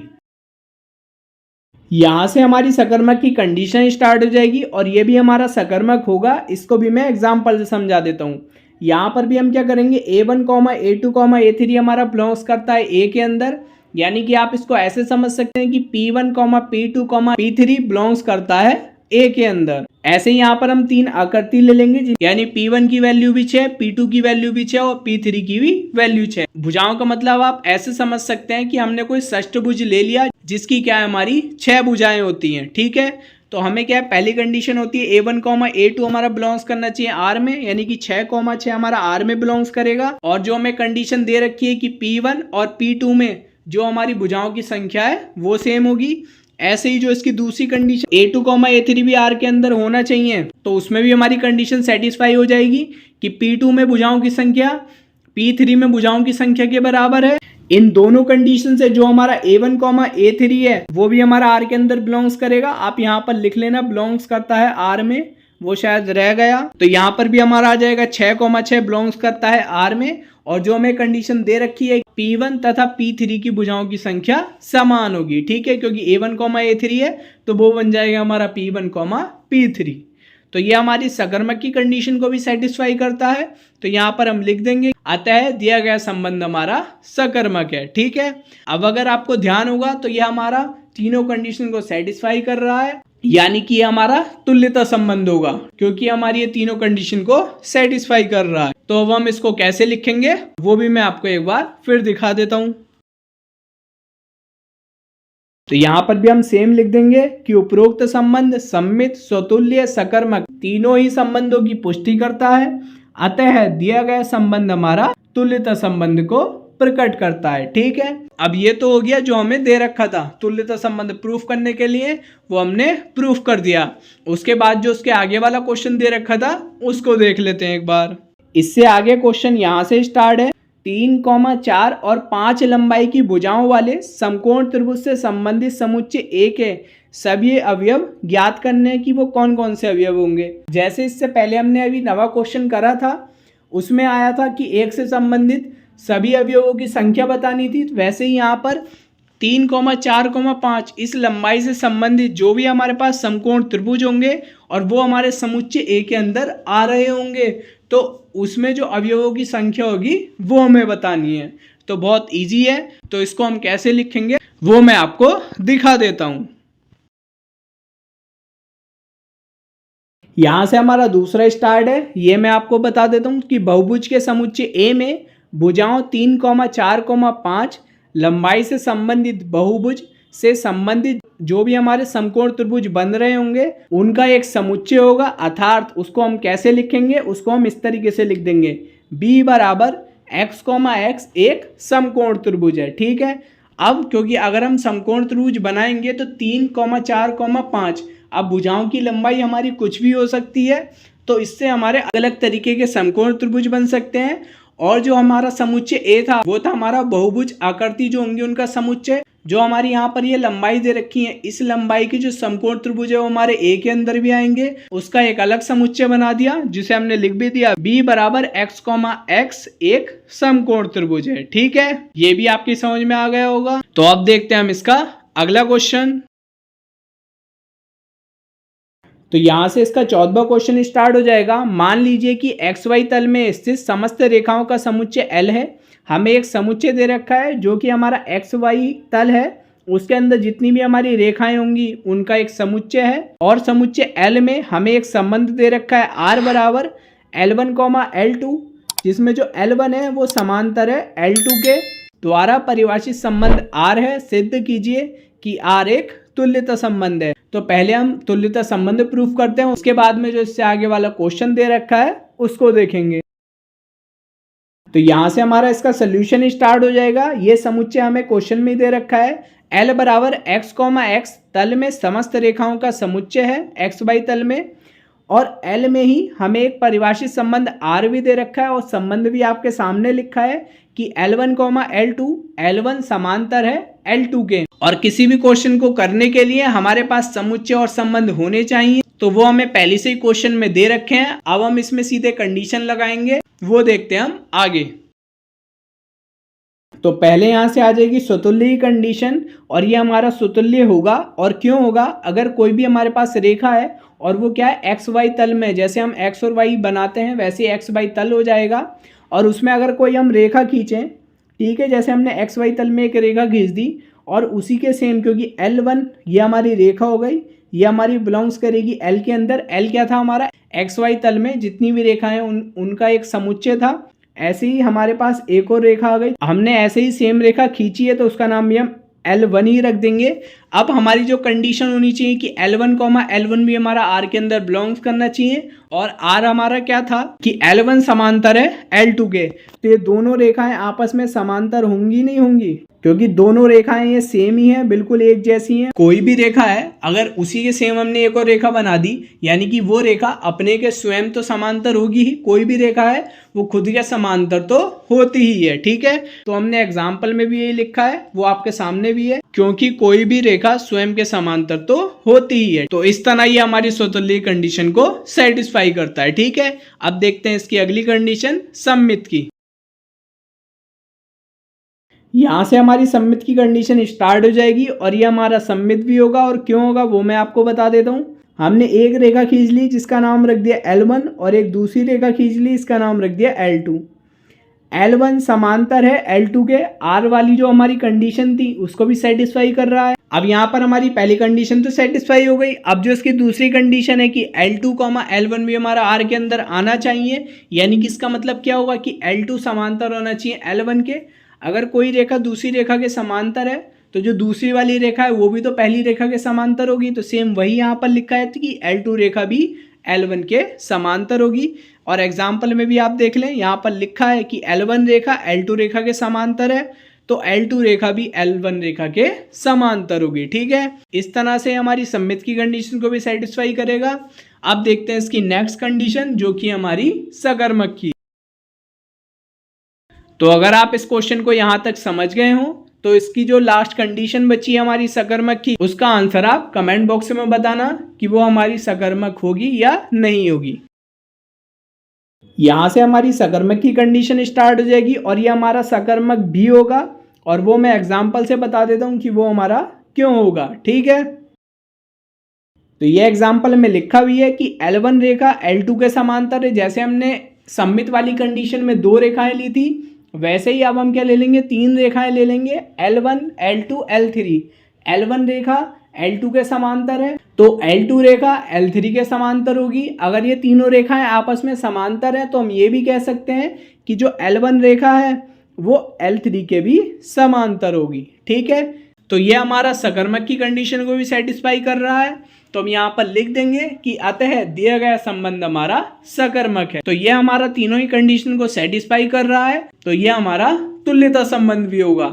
यहाँ से हमारी सकर्मक की कंडीशन स्टार्ट हो जाएगी और ये भी हमारा सकर्मक होगा। इसको भी मैं एग्जाम्पल से समझा देता हूँ। यहाँ पर भी हम क्या करेंगे, A1, A2, A3 हमारा बिलोंग्स करता है A के अंदर, यानी कि आप इसको ऐसे समझ सकते हैं कि P1, P2, P3 बिलोंग्स करता है A के अंदर। ऐसे ही यहाँ पर हम 3 आकृति ले लेंगे, यानी P1 की वैल्यू भी 6, P2 की वैल्यू भी 6 और P3 की भी वैल्यू 6। भुजाओं का मतलब आप ऐसे समझ सकते हैं कि हमने कोई षष्ठभुज ले लिया जिसकी क्या है, हमारी 6 भुजाएं होती हैं। ठीक है, तो हमें क्या है, पहली कंडीशन होती है A1, A2 हमारा बिलोंग्स करना चाहिए R में, यानी कि 6,6 हमारा R में बिलोंग्स करेगा। और जो हमें कंडीशन दे रखी है कि P1 और P2 में जो हमारी भुजाओं की संख्या है वो सेम होगी। ऐसे ही जो इसकी दूसरी कंडीशन A2, A3 भी R के अंदर होना चाहिए, तो उसमें भी हमारी कंडीशन सेटिस्फाई हो जाएगी कि P2 में भुजाओं की संख्या P3 में भुजाओं की संख्या के बराबर है। इन दोनों कंडीशन से जो हमारा A1, A3 है वो भी हमारा R के अंदर बिलोंग्स करेगा। आप यहाँ पर लिख लेना बिलोंग्स करता है R में, वो शायद रह गया। तो यहाँ पर भी हमारा आ जाएगा 6,6 बिलोंग्स करता है R में। और जो हमें कंडीशन दे रखी है P1 तथा P3 की भुजाओं की संख्या समान होगी। ठीक है, क्योंकि A1, A3 है तो वो बन जाएगा हमारा P1, P3। तो ये हमारी सकर्मक की कंडीशन को भी सेटिस्फाई करता है। तो यहाँ पर हम लिख देंगे अतः दिया गया संबंध हमारा सकर्मक है। ठीक है, अब अगर आपको ध्यान होगा तो ये हमारा तीनों कंडीशन को सेटिस्फाई कर रहा है, यानी कि ये हमारा तुल्यता संबंध होगा, क्योंकि हमारी ये तीनों कंडीशन को सेटिस्फाई कर रहा है। तो अब हम इसको कैसे लिखेंगे वो भी मैं आपको एक बार फिर दिखा देता हूं। तो यहाँ पर भी हम सेम लिख देंगे कि उपरोक्त संबंध सममित, स्वतुल्य, सकर्मक तीनों ही संबंधों की पुष्टि करता है। अतः दिया गया संबंध हमारा तुल्यता संबंध को प्रकट करता है। ठीक है, अब ये तो हो गया जो हमें दे रखा था तुल्यता संबंध प्रूफ करने के लिए, वो हमने प्रूफ कर दिया। उसके बाद जो उसके आगे वाला क्वेश्चन दे रखा था उसको देख लेते हैं एक बार। इससे आगे क्वेश्चन यहाँ से स्टार्ट है। 3, 4 और 5 लंबाई की भुजाओं वाले समकोण त्रिभुज से संबंधित समुच्चय A के सभी अवयव ज्ञात करने की वो कौन कौन से अवयव होंगे। जैसे इससे पहले हमने अभी नवा क्वेश्चन करा था, उसमें आया था कि 1 से संबंधित सभी अवयवों की संख्या बतानी थी। वैसे ही यहाँ पर 3, 4, 5 इस लंबाई से संबंधित जो भी हमारे पास समकोण त्रिभुज होंगे और वो हमारे समुच्चय A के अंदर आ रहे होंगे, तो उसमें जो अवयवों की संख्या होगी वो हमें बतानी है। तो बहुत इजी है, तो इसको हम कैसे लिखेंगे वो मैं आपको दिखा देता हूं। यहां से हमारा दूसरा स्टार्ट है, ये मैं आपको बता देता हूं कि बहुभुज के समुच्चय A में भुजाओं 3, 4, 5 लंबाई से संबंधित बहुभुज से संबंधित जो भी हमारे समकोण त्रिभुज बन रहे होंगे उनका एक समुच्चय होगा। अर्थात उसको हम कैसे लिखेंगे, उसको हम इस तरीके से लिख देंगे B बराबर x, x एक समकोण त्रिभुज है। ठीक है, अब क्योंकि अगर हम समकोण त्रिभुज बनाएंगे तो 3, 4, 5 अब भुजाओं की लंबाई हमारी कुछ भी हो सकती है, तो इससे हमारे अलग अलग तरीके के समकोण त्रिभुज बन सकते हैं। और जो हमारा समुच्चय ए था वो था हमारा बहुभुज आकृति जो होंगी उनका समुच्चय। जो हमारी यहाँ पर ये लंबाई दे रखी है, इस लंबाई की जो समकोण त्रिभुज है वो हमारे ए के अंदर भी आएंगे। उसका एक अलग समुच्चय बना दिया जिसे हमने लिख भी दिया b बराबर x, x एक समकोण त्रिभुज है। ठीक है, ये भी आपकी समझ में आ गया होगा। तो अब देखते हैं हम इसका अगला क्वेश्चन। तो यहाँ से इसका 14वां क्वेश्चन स्टार्ट हो जाएगा। मान लीजिए कि XY तल में स्थित समस्त रेखाओं का समुच्चय L है। हमें एक समुच्चय दे रखा है जो कि हमारा XY तल है, उसके अंदर जितनी भी हमारी रेखाएं होंगी उनका एक समुच्चय है। और समुच्चय L में हमें एक संबंध दे रखा है R बराबर L1, L2, जिसमें जो L1 है वो समांतर है L2 के। द्वारा परिभाषित संबंध R है। सिद्ध कीजिए कि R एक तुल्यता संबंध है। तो पहले हम तुल्यता संबंध प्रूफ करते हैं, उसके बाद में जो इससे आगे वाला क्वेश्चन दे रखा है उसको देखेंगे। तो यहाँ से हमारा इसका सोल्यूशन स्टार्ट हो जाएगा। ये समुच्चय हमें क्वेश्चन में दे रखा है। L बराबर x, x तल में समस्त रेखाओं का समुच्चय है XY तल में। और L में ही हमें एक परिभाषित संबंध R भी दे रखा है और संबंध भी आपके सामने लिखा है कि L1, L2, L1 समांतर है L2 के। और किसी भी क्वेश्चन को करने के लिए हमारे पास समुच्चय और संबंध होने चाहिए, तो वो हमें पहले से ही क्वेश्चन में दे रखे हैं। अब हम इसमें सीधे कंडीशन लगाएंगे, वो देखते हैं हम आगे। तो पहले यहाँ से आ जाएगी स्वतुल्य की कंडीशन, और ये हमारा स्वतुल्य होगा। और क्यों होगा? अगर कोई भी हमारे पास रेखा है और वो क्या है XY तल में, जैसे हम X और Y बनाते हैं वैसे XY तल हो जाएगा। और उसमें अगर कोई हम रेखा खींचें, ठीक है, जैसे हमने XY तल में एक रेखा खींच दी और उसी के सेम, क्योंकि L1 ये हमारी रेखा हो गई, ये हमारी बिलोंग्स करेगी L के अंदर। L क्या था हमारा? XY तल में जितनी भी रेखाएं उनका एक समुच्चय था। ऐसे ही हमारे पास एक और रेखा आ गई, हमने ऐसे ही सेम रेखा खींची है तो उसका नाम भी हम L1 ही रख देंगे। अब हमारी जो कंडीशन होनी चाहिए कि L1, L1 भी हमारा R के अंदर बिलोंग्स करना चाहिए। और R हमारा क्या था कि L1 समांतर है L2 के। तो ये दोनों रेखाएं आपस में समांतर होंगी नहीं होंगी? क्योंकि दोनों रेखाएं ये सेम ही हैं, बिल्कुल एक जैसी हैं। कोई भी रेखा है अगर उसी के सेम हमने एक और रेखा बना दी, यानी कि वो रेखा अपने के स्वयं तो समांतर होगी ही। कोई भी रेखा है वो खुद के समांतर तो होती ही है। ठीक है, तो हमने एग्जाम्पल में भी यही लिखा है, वो आपके सामने भी है, क्योंकि कोई भी रेखा स्वयं के समांतर तो होती ही है। तो इस तरह ये हमारी स्वतुल्य कंडीशन को सेटिस्फाई करता है। ठीक है, अब देखते हैं इसकी अगली कंडीशन सममित की। यहाँ से हमारी सममित की कंडीशन स्टार्ट हो जाएगी और ये हमारा सममित भी होगा। और क्यों होगा वो मैं आपको बता देता हूँ। हमने एक रेखा खींच ली जिसका नाम रख दिया L1 और एक दूसरी रेखा खींच ली इसका नाम रख दिया L2। L1 समांतर है L2 के। R वाली जो हमारी कंडीशन थी उसको भी सेटिस्फाई कर रहा है। अब यहाँ पर हमारी पहली कंडीशन तो सेटिस्फाई हो गई। अब जो इसकी दूसरी कंडीशन है कि L2, L1 भी हमारा R के अंदर आना चाहिए, यानी कि इसका मतलब क्या होगा कि L2 समांतर होना चाहिए L1 के। अगर कोई रेखा दूसरी रेखा के समांतर है तो जो दूसरी वाली रेखा है वो भी तो पहली रेखा के समांतर होगी। तो सेम वही यहाँ पर लिखा है कि L2 रेखा भी L1 के समांतर होगी। और एग्जाम्पल में भी आप देख लें, यहाँ पर लिखा है कि L1 रेखा L2 रेखा के समांतर है, तो L2 रेखा भी L1 रेखा के समांतर होगी। ठीक है, इस तरह से हमारी सममित की कंडीशन को भी सेटिस्फाई करेगा। अब देखते हैं इसकी नेक्स्ट कंडीशन जो कि हमारी सकर्मक की। तो अगर आप इस क्वेश्चन को यहाँ तक समझ गए हो तो इसकी जो लास्ट कंडीशन बची है हमारी सकर्मक की, उसका आंसर आप कमेंट बॉक्स में बताना कि वो हमारी सकर्मक होगी या नहीं होगी। यहाँ से हमारी सकर्मक की कंडीशन स्टार्ट हो जाएगी और ये हमारा सकर्मक भी होगा। और वो मैं एग्जाम्पल से बता देता हूँ कि वो हमारा क्यों होगा। ठीक है, तो ये एग्जाम्पल में लिखा हुई है कि L1 रेखा L2 के समांतर है। जैसे हमने सममित वाली कंडीशन में 2 रेखाएं ली थी, वैसे ही अब हम क्या ले लेंगे, 3 रेखाएं ले लेंगे, L1, L2, L3। L1 रेखा L2 के समांतर है तो L2 रेखा L3 के समांतर होगी। अगर ये तीनों रेखाएं आपस में समांतर है तो हम ये भी कह सकते हैं कि जो L1 रेखा है वो L3 के भी समांतर होगी। ठीक है, तो ये हमारा सकर्मक की कंडीशन को भी सेटिस्फाई कर रहा है। तो हम यहाँ पर लिख देंगे कि अतः दिया गया संबंध हमारा सकर्मक है। तो ये हमारा तीनों ही कंडीशन को सेटिस्फाई कर रहा है, तो ये हमारा तुल्यता संबंध भी होगा।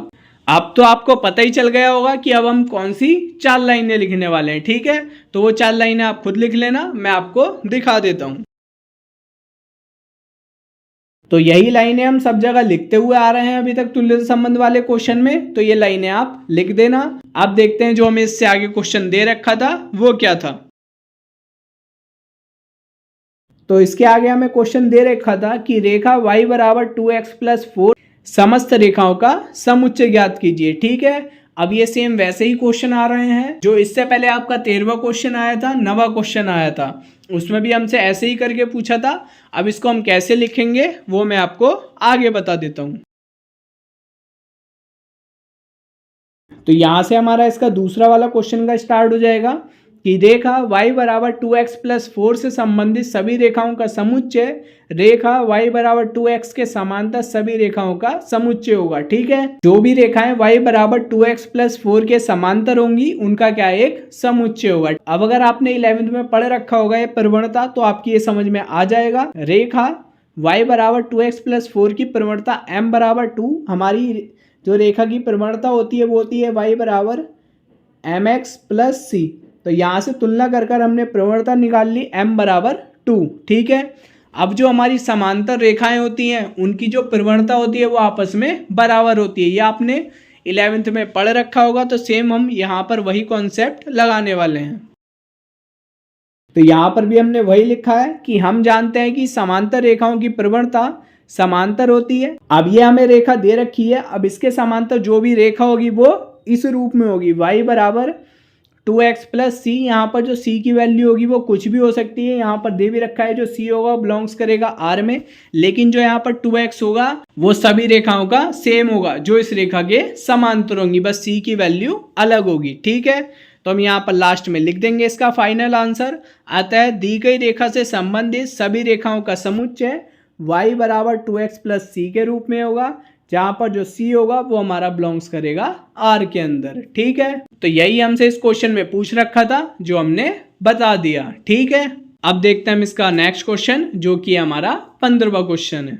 अब तो आपको पता ही चल गया होगा कि अब हम कौन सी 4 लाइनें लिखने वाले हैं। ठीक है, तो वो 4 लाइनें आप खुद लिख लेना, मैं आपको दिखा देता हूँ। तो यही लाइनें हम सब जगह लिखते हुए आ रहे हैं अभी तक तुल्यता संबंध वाले क्वेश्चन में, तो ये लाइनें आप लिख देना। अब देखते हैं जो हमें इससे आगे क्वेश्चन दे रखा था वो क्या था। तो इसके आगे हमें क्वेश्चन दे रखा था कि रेखा y बराबर 2x+4 समस्त रेखाओं का समुच्चय ज्ञात कीजिए। ठीक है, अब ये सेम वैसे ही क्वेश्चन आ रहे हैं जो इससे पहले आपका 13वां क्वेश्चन आया था, 9वां क्वेश्चन आया था, उसमें भी हमसे ऐसे ही करके पूछा था। अब इसको हम कैसे लिखेंगे वो मैं आपको आगे बता देता हूं। तो यहां से हमारा इसका दूसरा वाला क्वेश्चन का स्टार्ट हो जाएगा कि रेखा y बराबर 2x+4 से संबंधित सभी रेखाओं का समुच्चय रेखा y बराबर 2x के समांतर सभी रेखाओं का समुच्चय होगा। ठीक है, जो भी रेखाएं y बराबर 2x+4 के समांतर होंगी उनका क्या एक समुच्चय होगा। अब अगर आपने 11वीं में पढ़ रखा होगा ये प्रवणता तो आपकी ये समझ में आ जाएगा। रेखा y बराबर 2x+4 की प्रवणता m बराबर 2, हमारी जो रेखा की प्रवणता होती है वो होती है y बराबर mx+c। तो यहाँ से तुलना कर कर हमने प्रवणता निकाल ली m बराबर 2। ठीक है, अब जो हमारी समांतर रेखाएं होती हैं उनकी जो प्रवणता होती है वो आपस में बराबर होती है। ये आपने 11वीं में पढ़ रखा होगा, तो सेम हम यहाँ पर वही कॉन्सेप्ट लगाने वाले हैं। तो यहाँ पर भी हमने वही लिखा है कि हम जानते हैं कि समांतर रेखाओं की प्रवणता समांतर होती है। अब ये हमें रेखा दे रखी है, अब इसके समांतर जो भी रेखा होगी वो इस रूप में होगी y बराबर 2x+c। यहाँ पर जो c की वैल्यू होगी वो कुछ भी हो सकती है, यहाँ पर दे भी रखा है जो c होगा बिलोंग्स करेगा r में, लेकिन जो यहाँ पर 2x होगा वो सभी रेखाओं का सेम होगा जो इस रेखा के समांतर होंगी, बस c की वैल्यू अलग होगी। ठीक है, तो हम यहाँ पर लास्ट में लिख देंगे इसका फाइनल आंसर। अतः दी गई रेखा से संबंधित सभी रेखाओं का समुच्चय y बराबर 2x+c के रूप में होगा, जहां पर जो c होगा वो हमारा बिलोंग्स करेगा r के अंदर। ठीक है, तो यही हमसे इस क्वेश्चन में पूछ रखा था जो हमने बता दिया। ठीक है, अब देखते हैं हम इसका नेक्स्ट क्वेश्चन जो कि हमारा 15वां क्वेश्चन है।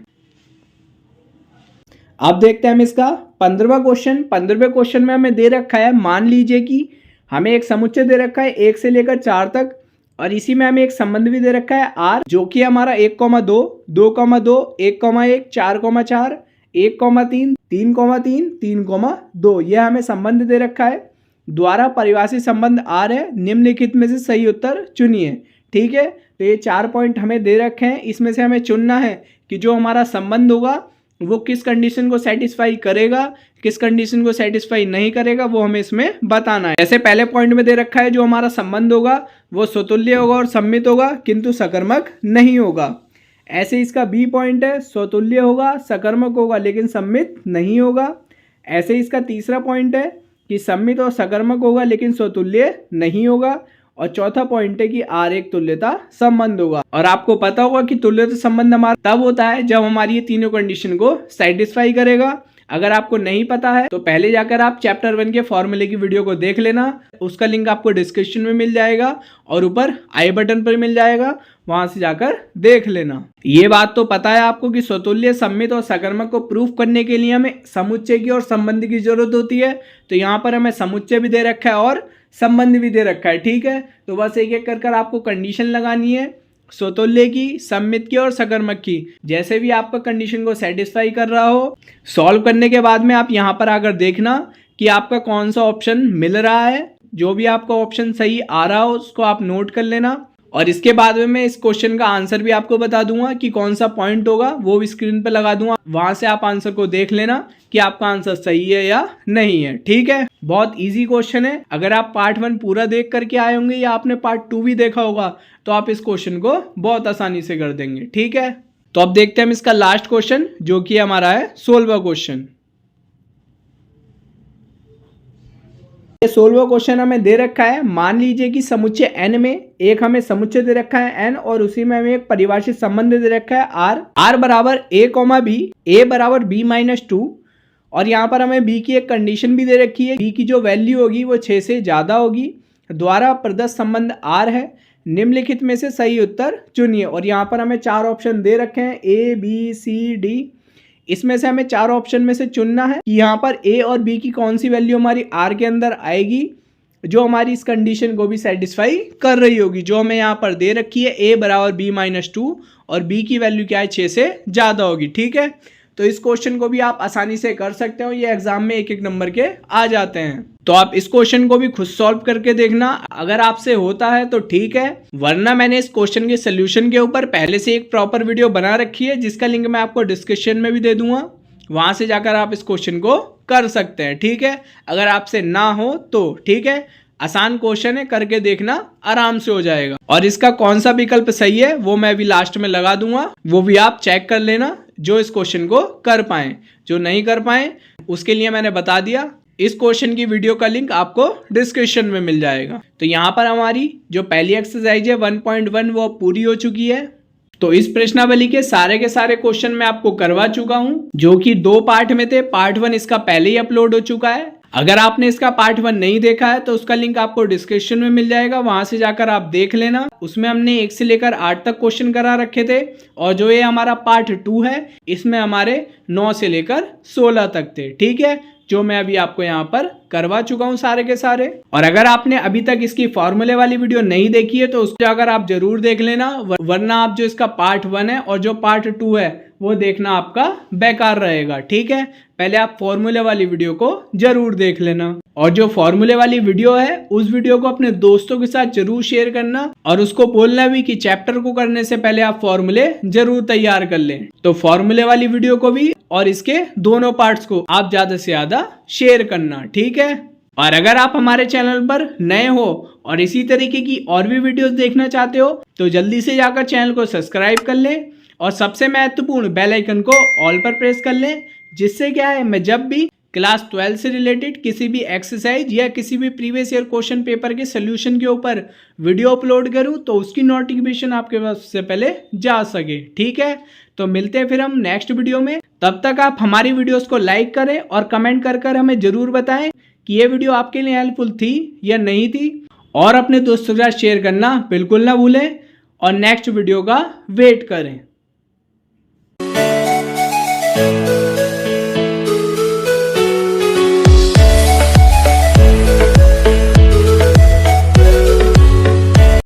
अब देखते हैं हम इसका 15वां क्वेश्चन। 15वें क्वेश्चन में हमें दे रखा है, मान लीजिए कि हमें एक समुच्चय दे रखा है 1 से लेकर 4 तक, और इसी में हमें एक संबंध भी दे रखा है r जो कि हमारा 1,2, 2,2, 1,1, 4,4, 1,3, 3,3, 3,2 यह हमें संबंध दे रखा है। द्वारा परिभाषित संबंध r है, निम्नलिखित में से सही उत्तर चुनिए। ठीक है, तो ये 4 पॉइंट हमें दे रखे हैं, इसमें से हमें चुनना है कि जो हमारा संबंध होगा वो किस कंडीशन को सेटिस्फाई करेगा, किस कंडीशन को सेटिस्फाई नहीं करेगा, वो हमें इसमें बताना है। जैसे पहले पॉइंट में दे रखा है जो हमारा संबंध होगा वो स्वतुल्य होगा और सममित होगा किंतु सकर्मक नहीं होगा। ऐसे इसका बी पॉइंट है, स्वतुल्य होगा सकर्मक होगा लेकिन सममित नहीं होगा। ऐसे इसका तीसरा पॉइंट है कि सममित और सकर्मक होगा लेकिन स्वतुल्य नहीं होगा। और चौथा पॉइंट है कि r एक तुल्यता संबंध होगा। और आपको पता होगा कि तुल्यता संबंध हमारा तब होता है जब हमारी ये तीनों कंडीशन को सेटिस्फाई करेगा। अगर आपको नहीं पता है तो पहले जाकर आप चैप्टर 1 के फॉर्मूले की वीडियो को देख लेना, उसका लिंक आपको डिस्क्रिप्शन में मिल जाएगा और ऊपर आई बटन पर मिल जाएगा, वहां से जाकर देख लेना। ये बात तो पता है आपको कि स्वतुल्य सममित और सकर्मक को प्रूफ करने के लिए हमें समुच्चय की और संबंध की जरूरत होती है। तो यहाँ पर हमें समुच्चय भी दे रखा है और संबंध भी दे रखा है। ठीक है, तो बस एक एक कर आपको कंडीशन लगानी है स्वतुल्य की, सममित की और सकर्मक की। जैसे भी आपका कंडीशन को सेटिस्फाई कर रहा हो, सॉल्व करने के बाद में आप यहाँ पर आकर देखना कि आपका कौन सा ऑप्शन मिल रहा है। जो भी आपका ऑप्शन सही आ रहा हो उसको आप नोट कर लेना, और इसके बाद में मैं इस क्वेश्चन का आंसर भी आपको बता दूंगा कि कौन सा पॉइंट होगा, वो भी स्क्रीन पर लगा दूंगा, वहां से आप आंसर को देख लेना कि आपका आंसर सही है या नहीं है। ठीक है, बहुत इजी क्वेश्चन है। अगर आप पार्ट 1 पूरा देख करके आए होंगे या आपने पार्ट 2 भी देखा होगा तो आप इस क्वेश्चन को बहुत आसानी से कर देंगे। ठीक है, तो अब देखते हैं हम इसका लास्ट क्वेश्चन जो कि हमारा है 16वां क्वेश्चन। 16वां क्वेश्चन हमें दे रखा है, मान लीजिए कि समुच्चय n में एक हमें समुच्चय दे रखा है n और उसी में हमें एक परिभाषित संबंध दे रखा है r बराबर a, b, a बराबर b-2, और यहाँ पर हमें b की एक कंडीशन भी दे रखी है, b की जो वैल्यू होगी वो 6 से ज्यादा होगी। द्वारा प्रदत्त संबंध r है, निम्नलिखित में से सही उत्तर चुनिए। और यहाँ पर हमें 4 ऑप्शन दे रखे हैं a, b, c, d। इसमें से हमें 4 ऑप्शन में से चुनना है कि यहाँ पर a और b की कौन सी वैल्यू हमारी r के अंदर आएगी। जो हमारी इस कंडीशन को भी सेटिस्फाई कर रही होगी, जो हमें यहाँ पर दे रखी है a बराबर b-2 और b की वैल्यू क्या है 6 से ज़्यादा होगी। ठीक है, तो इस क्वेश्चन को भी आप आसानी से कर सकते हो, ये एग्जाम में एक एक नंबर के आ जाते हैं। तो आप इस क्वेश्चन को भी खुद सॉल्व करके देखना, अगर आपसे होता है तो ठीक है, वरना मैंने इस क्वेश्चन के सोल्यूशन के ऊपर पहले से एक प्रॉपर वीडियो बना रखी है, जिसका लिंक मैं आपको डिस्क्रिप्शन में भी दे दूंगा, वहां से जाकर आप इस क्वेश्चन को कर सकते हैं। ठीक है, अगर आपसे ना हो तो ठीक है, आसान क्वेश्चन है, करके देखना, आराम से हो जाएगा। और इसका कौन सा विकल्प सही है वो मैं अभी लास्ट में लगा दूंगा, वो भी आप चेक कर लेना, जो इस क्वेश्चन को कर पाए। जो नहीं कर पाए उसके लिए मैंने बता दिया, इस क्वेश्चन की वीडियो का लिंक आपको डिस्क्रिप्शन में मिल जाएगा। तो यहाँ पर हमारी जो पहली एक्सरसाइज है 1.1 वो पूरी हो चुकी है। तो इस प्रश्नावली के सारे क्वेश्चन मैं आपको करवा चुका हूं, जो कि 2 पार्ट में थे। पार्ट 1 इसका पहले ही अपलोड हो चुका है। अगर आपने इसका पार्ट 1 नहीं देखा है तो उसका लिंक आपको डिस्क्रिप्शन में मिल जाएगा, वहां से जाकर आप देख लेना। उसमें हमने 1 से लेकर 8 तक क्वेश्चन करा रखे थे, और जो ये हमारा पार्ट 2 है इसमें हमारे 9 से लेकर 16 तक थे। ठीक है, जो मैं अभी आपको यहाँ पर करवा चुका हूँ सारे के सारे। और अगर आपने अभी तक इसकी फॉर्मूले वाली वीडियो नहीं देखी है तो उसको अगर आप जरूर देख लेना, वरना आप जो इसका पार्ट 1 है और जो पार्ट 2 है वो देखना आपका बेकार रहेगा। ठीक है, पहले आप फॉर्मूले वाली वीडियो को जरूर देख लेना, और जो फॉर्मूले वाली वीडियो है उस वीडियो को अपने दोस्तों के साथ जरूर शेयर करना, और उसको बोलना भी कि चैप्टर को करने से पहले आप फॉर्मूले जरूर तैयार कर लें। तो फॉर्मूले वाली वीडियो को भी और इसके दोनों पार्ट्स को आप ज्यादा से ज्यादा शेयर करना। ठीक है, और अगर आप हमारे चैनल पर नए हो और इसी तरीके की और भी वीडियोस देखना चाहते हो तो जल्दी से जाकर चैनल को सब्सक्राइब कर लें, और सबसे महत्वपूर्ण बेल आइकन को ऑल पर प्रेस कर लें, जिससे क्या है मैं जब भी क्लास 12 से रिलेटेड किसी भी एक्सरसाइज या किसी भी प्रीवियस ईयर क्वेश्चन पेपर के सोल्यूशन के ऊपर वीडियो अपलोड करूं तो उसकी नोटिफिकेशन आपके पास सबसे पहले जा सके। ठीक है, तो मिलते हैं फिर हम नेक्स्ट वीडियो में। तब तक आप हमारी वीडियोस को लाइक करें और कमेंट कर हमें जरूर बताएं कि ये वीडियो आपके लिए हेल्पफुल थी या नहीं थी, और अपने दोस्तों के साथ शेयर करना बिल्कुल ना भूलें, और नेक्स्ट वीडियो का वेट करें।